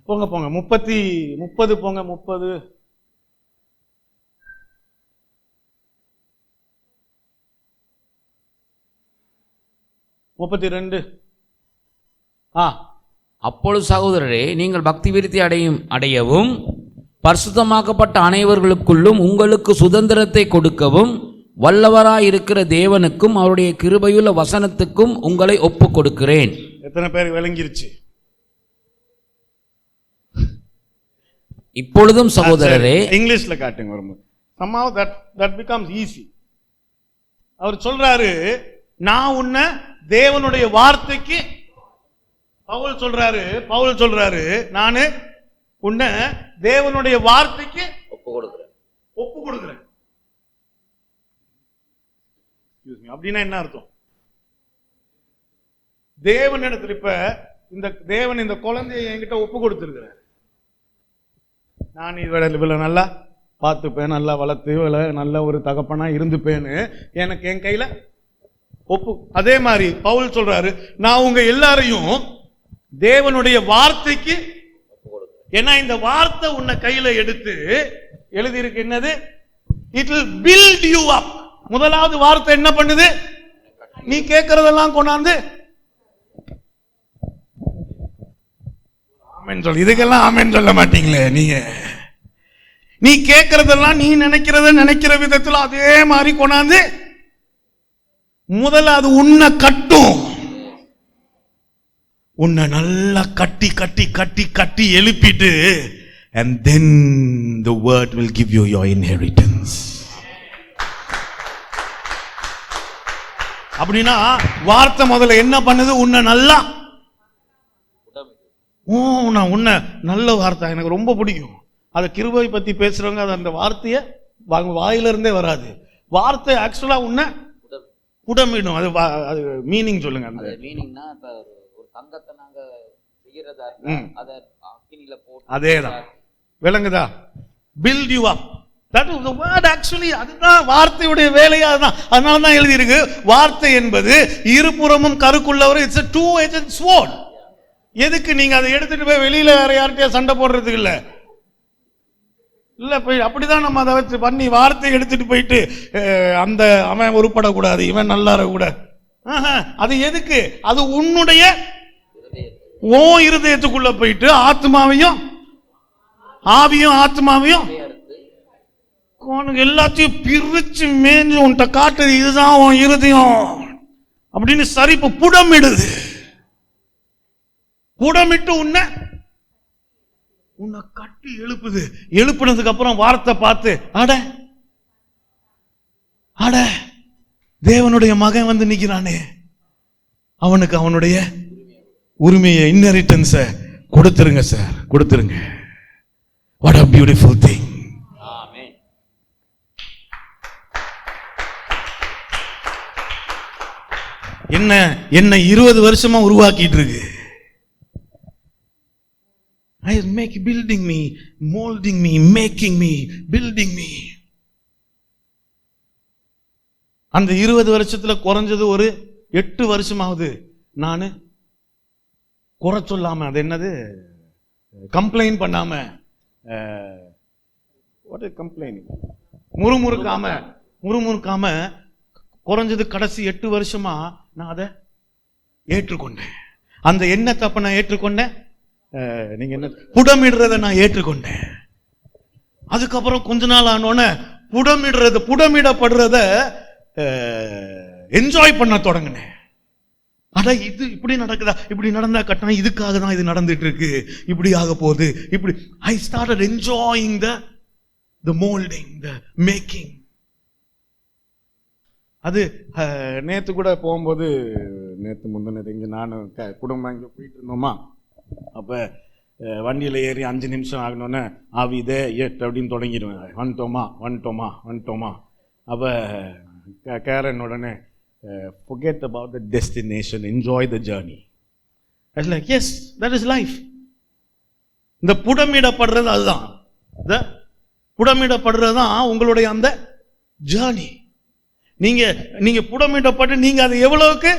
Speaker 1: போங்க 30 போங்க 30.
Speaker 2: அப்பொழுது சகோதரரே, நீங்கள் பக்தி விருத்தி அடையவும் பரிசுத்தமாக்கப்பட்ட அனைவர்களுக்குள்ளும் உங்களுக்கு சுதந்திரத்தை கொடுக்கவும் வல்லவராயிருக்கிற தேவனுக்கும் அவருடைய கிருபையுள்ள வசனத்துக்கும் உங்களை ஒப்பு கொடுக்கிறேன்.
Speaker 1: எத்தனை பேர் விளங்கிருச்சு?
Speaker 2: இப்பொழுதும் சகோதரரே,
Speaker 1: இங்கிலீஷ்ல காட்டுங்க வரும்போது. somehow that becomes easy. அவர் சொல்றாரு, நான் உன்னை தேவனுடைய வார்த்தைக்கு, பவுல் சொல்றாரு நானு உன்னை தேவனுடைய வார்த்தைக்கு ஒப்பு கொடுக்கிறேன். அப்படின்னா என்ன அர்த்தம்? தேவனிடத்தில் இப்ப தேவன் இந்த குழந்தையை என்கிட்ட ஒப்பு கொடுத்திருக்கிறார். நான் இவளை நல்லா பார்த்துப்பேன், நல்லா வளர்த்து நல்ல ஒரு தகப்பனா இருந்துப்பேன்னு எனக்கு என் கையில ஒப்பு. அதே மாதிரி பவுல் சொல்றாரு, நான் உங்க எல்லாரையும் தேவனுடைய வார்த்தைக்கு, ஏன்னா இந்த வார்த்தை உன்னை கையில எடுத்து எழுதி இருக்கு. என்னது? It will build you up. முதலாவது வார்த்தை என்ன பண்ணுது? நீ கேட்கறதெல்லாம் கொண்டாந்து ஆமென் சொல்லு. இதுக்கெல்லாம் ஆமென் சொல்ல மாட்டீங்களே நீங்க. நீ கேட்கறதெல்லாம் நீ நினைக்கிற விதத்துல அதே மாதிரி கொண்டாந்து முதல்ல அது உன்னை கட்டும். உன்னை நல்லா கட்டி எழுப்பிட்டு, and then the word will give you your inheritance. அப்படின்னா வார்த்தை முதல்ல என்ன பண்ணுது? உன்னை நல்லா, நான் உன்னை நல்ல வார்த்தை எனக்கு ரொம்ப பிடிக்கும். அதை கிருபை பத்தி பேசுறவங்க அது அந்த வார்த்தைய வாயில இருந்தே வராது. வார்த்தை ஆக்சுவலா உன்னை புடமிடும். அது மீனிங் சொல்லுங்க. அந்த
Speaker 2: மீனிங்னா இப்ப ஒரு தங்கத்தை நாங்க செய்யறதா அத அக்கினில போட்டு,
Speaker 1: அதேதான். விளங்குதா? build you up. that is the word actually. அதுதான் வார்த்தையுடைய வேலையா. அதுதான். அதனால தான் எழுதி இருக்கு, வார்த்தை என்பது இருபுறமும் கருக்குள்ளவர். It's a two-edged sword. எதுக்கு நீங்க அதை எடுத்துட்டு போய் வெளியில வேற யார்கிட்டயா சண்டை போடுறதுக்கு இல்ல. போய் அப்படிதான் நம்ம அதை வச்சு பண்ணி வார்த்தை எடுத்துட்டு போயிட்டு அந்த அவன் உருப்படக்கூடாது, இவன் நல்லா இருக்கக்கூடாது. அது எதுக்கு? அது உன்னுடைய இருதயத்துக்குள்ள போயிட்டு ஆத்மாவையும் ஆவியும் ஆத்மாவையும் எல்லாத்தையும் பிரிச்சு மேஞ்சு உன்கிட்ட காட்டுது. இதுதான் உன் இருதயம் அப்படின்னு சரிப்பு புடமிடுது. புடமிட்டு உன்னை கட்டி எழுப்புது. எழுப்புனதுக்கு அப்புறம் வார்த்தை பார்த்து, அட தேவனுடைய மகன் வந்து நிக்கிறானே, அவனுக்கு அவனுடைய உரிமையை, இன்ஹெரிட்டன்ஸ கொடுத்துருங்க சார், கொடுத்துருங்க. What a beautiful thing.
Speaker 2: ஆமென்.
Speaker 1: என்ன 20 வருஷமா உருவாக்கிட்டு இருக்கு. I make building me, molding me, making me, building me. அந்த 20 வருஷத்துல குறைஞ்சது ஒரு 8 வருஷமாவது நானு குறை சொல்லாம, அது என்னது, கம்ப்ளைண்ட் பண்ணாம, முறுமுறுக்காம குறைஞ்சது கடைசி 8 வருஷமா நான் அதை ஏற்றுக்கொண்டேன். அந்த எண்ணத்தை அப்ப நான் ஏற்றுக்கொண்டேன். நீங்க என்ன புடமிடுறத நான் ஏற்றுக்கொண்டேன். அதுக்கப்புறம் கொஞ்ச நாள் ஆனோன்னு புடமிடப்படுறத என்ஜாய் பண்ண தொடங்கினேன். அட இது இப்படி நடக்குதா, இப்படி நடந்தா கட்டணம், இதுக்காக தான் இது நடந்துட்டு இருக்கு, இப்படி ஆக போகுது, இப்படி. I started enjoying the moulding, the making. அது நேற்று கூட போகும்போது, நேற்று முந்தினது இங்கே நானும் குடும்பம் இங்கே போயிட்டு இருந்தோமா, அப்போ வண்டியில் ஏறி 5 நிமிஷம் ஆகணுன்னு ஆவிதே எட் அப்படின்னு தொடங்கிடுவேன். வந்துட்டோமா. அப்போ கேரன் உடனே forget about the destination, enjoy the journey. I was like, yes, that is life. இந்த புடமிடப்படுறது அதுதான், இந்த புடமிடப்படுறது தான் உங்களுடைய அந்த ஜேர்னி. நீங்க புடமிடப்பட்டு நீங்க அது எவ்வளவுக்கு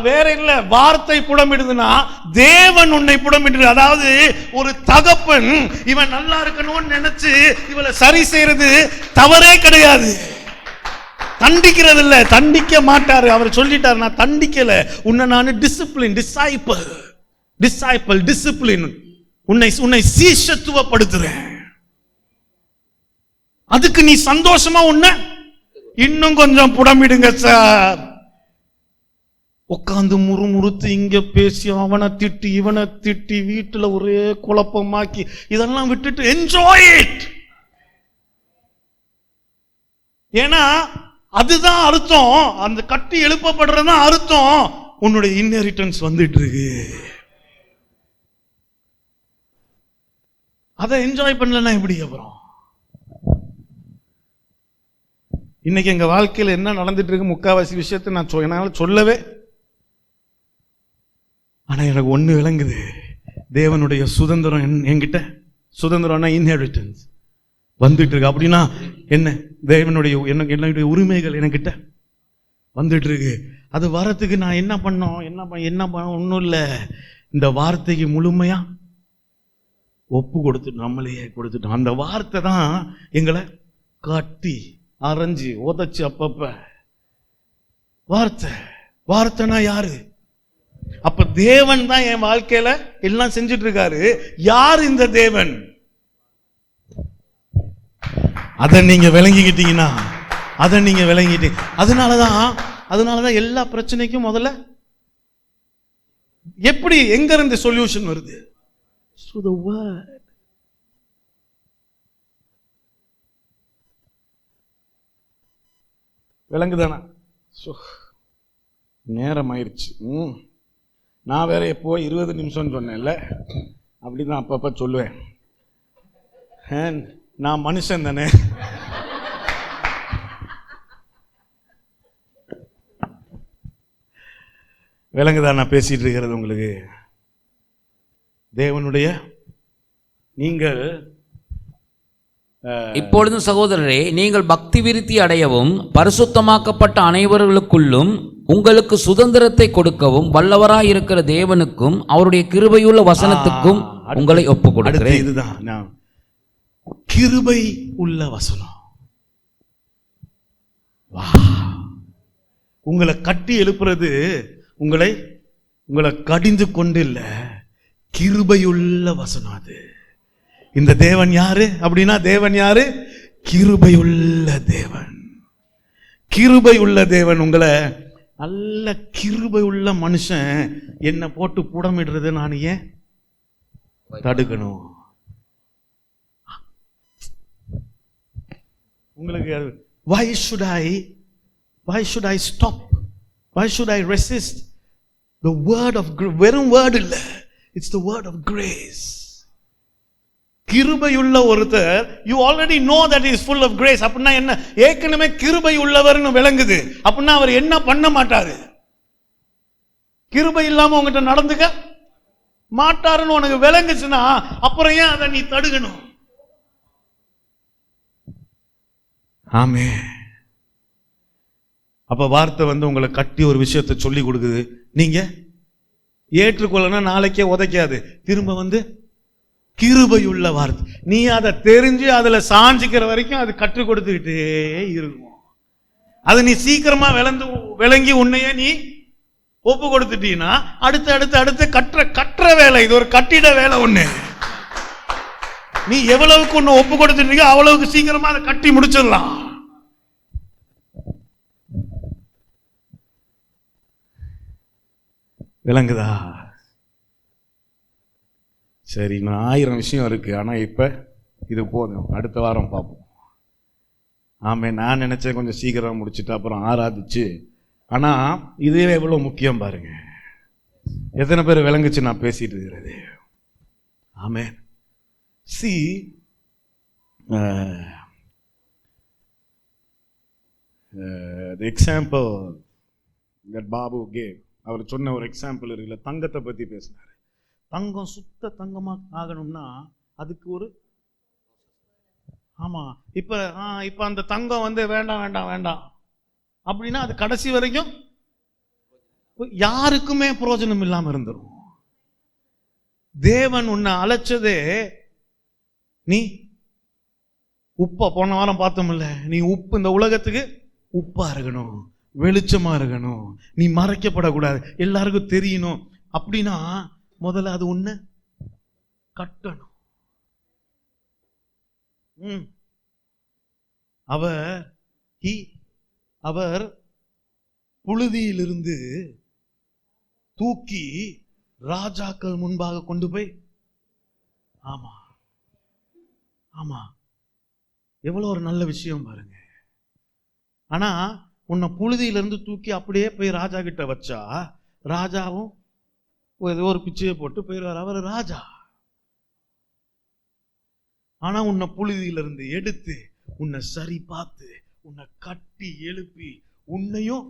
Speaker 1: வேற இல்ல, வார்த்தை புடமிடுதுன்னா தேவன் உன்னை புடமிடு. அதாவது ஒரு தகப்பன் இவன் நல்லா இருக்கணும்னு நினைச்சு இவளை சரி செய்யறது தவறே கிடையாது. தண்டிக்கிறது இல்ல, தண்டிக்க மாட்டாரு. அவர் சொல்லிட்டார், நான் தண்டிக்கல, உன்னை நான் டிசிப்ளின், உன்னை சீஷத்துவப்படுத்துறேன். அதுக்கு நீ சந்தோஷமா உன்னை இன்னும் கொஞ்சம் புடமிடுங்க சார். உட்காந்து முறுமுறுத்து இங்க பேசி அவனை திட்டி இவனை திட்டி வீட்டுல ஒரே குழப்பமாக்கி இதெல்லாம் விட்டுட்டு என்ஜாய் இட். ஏன்னா அதுதான் அர்த்தம், அந்த கட்டி எழுப்பப்படுறதுதான் அர்த்தம், உன்னுடைய இன்ஹெரிட்டன்ஸ் வந்துட்டு இருக்கு. அதை என்ஜாய் பண்ணலன்னா எப்படி? அப்புறம் இன்னைக்கு எங்க வாழ்க்கையில் என்ன நடந்துட்டு இருக்கு, முக்காவாசி விஷயத்தை நான் என்னால சொல்லவே. ஆனா எனக்கு ஒண்ணு விளங்குது, தேவனுடைய சுதந்திரம் என்கிட்ட, சுதந்திரம்னா இன்ஹெரிட்டன்ஸ் வந்துட்டு இருக்கு. அப்படின்னா என்ன? தேவனுடைய என்னுடைய உரிமைகள் என்கிட்ட வந்துட்டு இருக்கு. அது வரத்துக்கு நான் என்ன பண்ண ஒன்றும் இல்லை, இந்த வார்த்தைக்கு முழுமையா ஒப்பு கொடுத்துட்டு நம்மளையே கொடுத்துட்டோம். அந்த வார்த்தை தான் எங்களை கட்டி அரைஞ்சி உதச்சு அப்பப்ப. வார்த்தைனா யாரு? அப்ப தேவன் தான் என் வாழ்க்கையில எல்லாம் செஞ்சுட்டு இருக்காரு. யார் இந்த தேவன்? அதை நீங்க விளங்கிக்கிட்டீங்கன்னா, அதனாலதான் எல்லா பிரச்சனைக்கும் முதல்ல எப்படி எங்க இருந்து சொல்யூஷன் வருது? through the word. விளங்குதானா? நேரம் ஆயிடுச்சு. நான் வேற எப்போ 20 நிமிஷம் சொன்னேன்ல, அப்படிதான் அப்பப்ப சொல்லுவேன். நான் மனுஷன் தானே. விளங்குதா நான் பேசிட்டு இருக்கிறது உங்களுக்கு? தேவனுடைய நீங்கள்
Speaker 2: இப்பொழுதும் சகோதரரே, நீங்கள் பக்தி விருத்தி அடையவும் பரிசுத்தமாக்கப்பட்ட அனைவர்களுக்குள்ளும் உங்களுக்கு சுதந்திரத்தை கொடுக்கவும் வல்லவராய் இருக்கிற தேவனுக்கும் அவருடைய கிருபையுள்ள வசனத்துக்கும் உங்களை ஒப்புக் கொடுக்கிறேன்.
Speaker 1: இதுதான் நான் கிருபை உள்ள வசனம். உங்களை கட்டி எழுப்புறது உங்களை கடிந்து கொண்டு இல்ல, கிருபையுள்ள வசனம். அது இந்த தேவன் யாரு அப்படின்னா, தேவன் யாரு? கிருபையுள்ள தேவன். கிருபையுள்ள தேவன் உங்களை நல்ல கிருபையுள்ள மனுஷன் என்ன போட்டு புடமிடுறது நான் ஏன் தடுக்கணும்? உங்களுக்கு why should I stop? Why should I resist the word of வெறும் word இல்ல, it's the word of grace. கிருபையுள்ள ஒருத்தர், you already know that he is full of grace. அப்படின்னா என்ன? ஏற்கனவே கிருபை உள்ளவர்னு விளங்குது. அப்படின்னா அவர் என்ன பண்ண மாட்டாரு? கிருபை இல்லாம உங்ககிட்ட நடந்துக்க மாட்டாருன்னு உனக்கு விளங்குச்சுன்னா அப்புறம் ஏன் அதை நீ தடுக்கணும்? ஆமே. அப்ப வார்த்தை உங்களை கட்டி ஒரு விஷயத்தை சொல்லி கொடுக்குது. நீங்க ஏற்றுக்கொள்ளனா நாளைக்கே உதைக்காது, திரும்ப கிருபையுள்ள வார்த்தை. நீ அதை தெரிஞ்சு அதுல சாஞ்சிக்கிற வரைக்கும் அது கற்றுக் கொடுத்துக்கிட்டே இருக்கும். அது நீ சீக்கிரமா விளங்கி உன்னையே நீ ஒப்பு கொடுத்துட்டீங்கன்னா அடுத்து அடுத்து அடுத்து கட்டுற வேலை. இது ஒரு கட்டிட வேலை ஒண்ணு. நீ எவ்வளவுக்கு ஒண்ணு ஒப்பு கொடுத்துட்டீங்க அவ்வளவுக்கு சீக்கிரமா அதை கட்டி முடிச்சிடலாம். விளங்குதா? சரி, இன்னும் 1000 விஷயம் இருக்கு. ஆனா இப்ப இது போதும், அடுத்த வாரம் பார்ப்போம். ஆமே, நான் நினைச்சேன் கொஞ்சம் சீக்கிரம் முடிச்சுட்டு அப்புறம் ஆராதிச்சு. ஆனா இதே எவ்வளவு முக்கியம் பாருங்க. எத்தனை பேர் விளங்குச்சு நான் பேசிட்டு இருக்கிறது? ஆமே. See, the example that Babu gave, அவர் சொன்ன ஒரு எக்ஸாம்பிள் இருக்குல்ல, தங்கத்தை பத்தி பேசினாரு. தங்கம் சுத்த தங்கமா ஆகணும்னா அதுக்கு ஒரு ஆமா. இப்ப அந்த தங்கம் வந்து வேண்டாம் வேண்டாம் வேண்டாம் அப்படின்னா அது கடைசி வரைக்கும் யாருக்குமே பிரயோஜனம் இல்லாம இருந்துரும். தேவன் உன்னை அழைச்சதே, நீ உப்பா, போன வாரம் பார்த்தோம்ல, நீ உப்பு, இந்த உலகத்துக்கு உப்பா இருக்கணும், வெளிச்சமா இருக்கணும், நீ மறைக்கப்படக்கூடாது, எல்லாருக்கும் தெரியணும். அப்படின்னா முதல்ல அது உன்னை கட்டணும். அவர் புழுதியிலிருந்து தூக்கி ராஜாக்கள் முன்பாக கொண்டு போய், ஆமா ஆமா, எவ்வளவு ஒரு நல்ல விஷயம் பாருங்க. ஆனா உன்னை புழுதியிலிருந்து தூக்கி அப்படியே போய் ராஜா கிட்ட வச்சா, ராஜாவும் ஏதோ ஒரு பிச்சையை போட்டு போயிடுவார், அவர் ராஜா. ஆனா உன்னை புழுதியிலிருந்து எடுத்து உன்னை சரி பார்த்து உன்னை கட்டி எழுப்பி உன்னையும்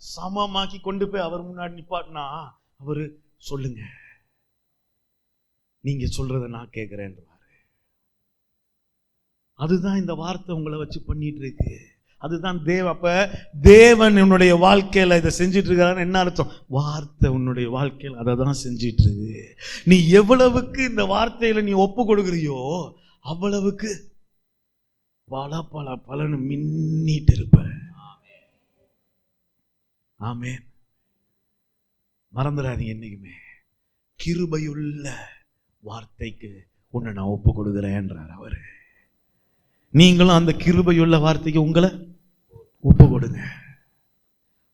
Speaker 1: சமமாக்கி கொண்டு போய் அவர் முன்னாடி நிப்பாட்டினா, அவரு சொல்லுங்க, நீங்க சொல்றத நான் கேட்கிறேன்றாரு. அதுதான் இந்த வார்த்தை உங்களை வச்சு பண்ணிட்டு இருக்கு. அதுதான் அப்ப தேவன் உன்னுடைய வாழ்க்கையில இதை செஞ்சிட்டு இருக்காருன்னு என்ன அர்த்தம்? வார்த்தை உன்னுடைய வாழ்க்கையில் அதை தான் செஞ்சிட்டு இருக்கு. நீ எவ்வளவுக்கு இந்த வார்த்தையில நீ ஒப்பு கொடுக்குறியோ அவ்வளவுக்கு பலன்னு மின்னிட்டு இருப்ப. ஆமென். மறந்துடாதீங்க, என்னைக்குமே கிருபையுள்ள வார்த்தைக்கு உன்னை நான் ஒப்பு கொடுக்கிறேன்றார் அவரு. நீங்களும் அந்த கிருபையுள்ள வார்த்தைக்கு உங்களை ஒப்பு கொடுங்க.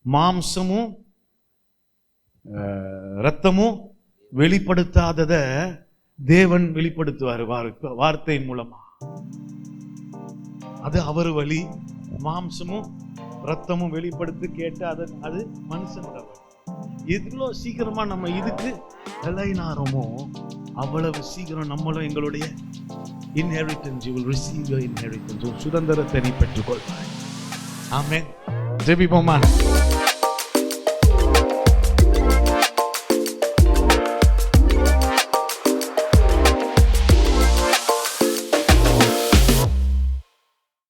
Speaker 1: மாம்சமும் இரத்தமும் வெளிப்படுத்தாதத தேவன் வெளிப்படுத்துவார் வார்த்தையின் மூலமா. அது அவர் வழி. மாம்சமும் இரத்தமும் வெளிப்படுத்தி கேட்டு அது மனுஷனோட வழி. எவ்வளவு சீக்கிரமா நம்ம இதுக்கு நிலைநாரமோ அவ்வளவு சீக்கிரம் நம்மளும் எங்களுடைய inheritance, you will receive your inheritance. சுதந்திரத்தை நீ பெற்றுக்கொள்வாய். ஆமென். ஜெபிப்போமா?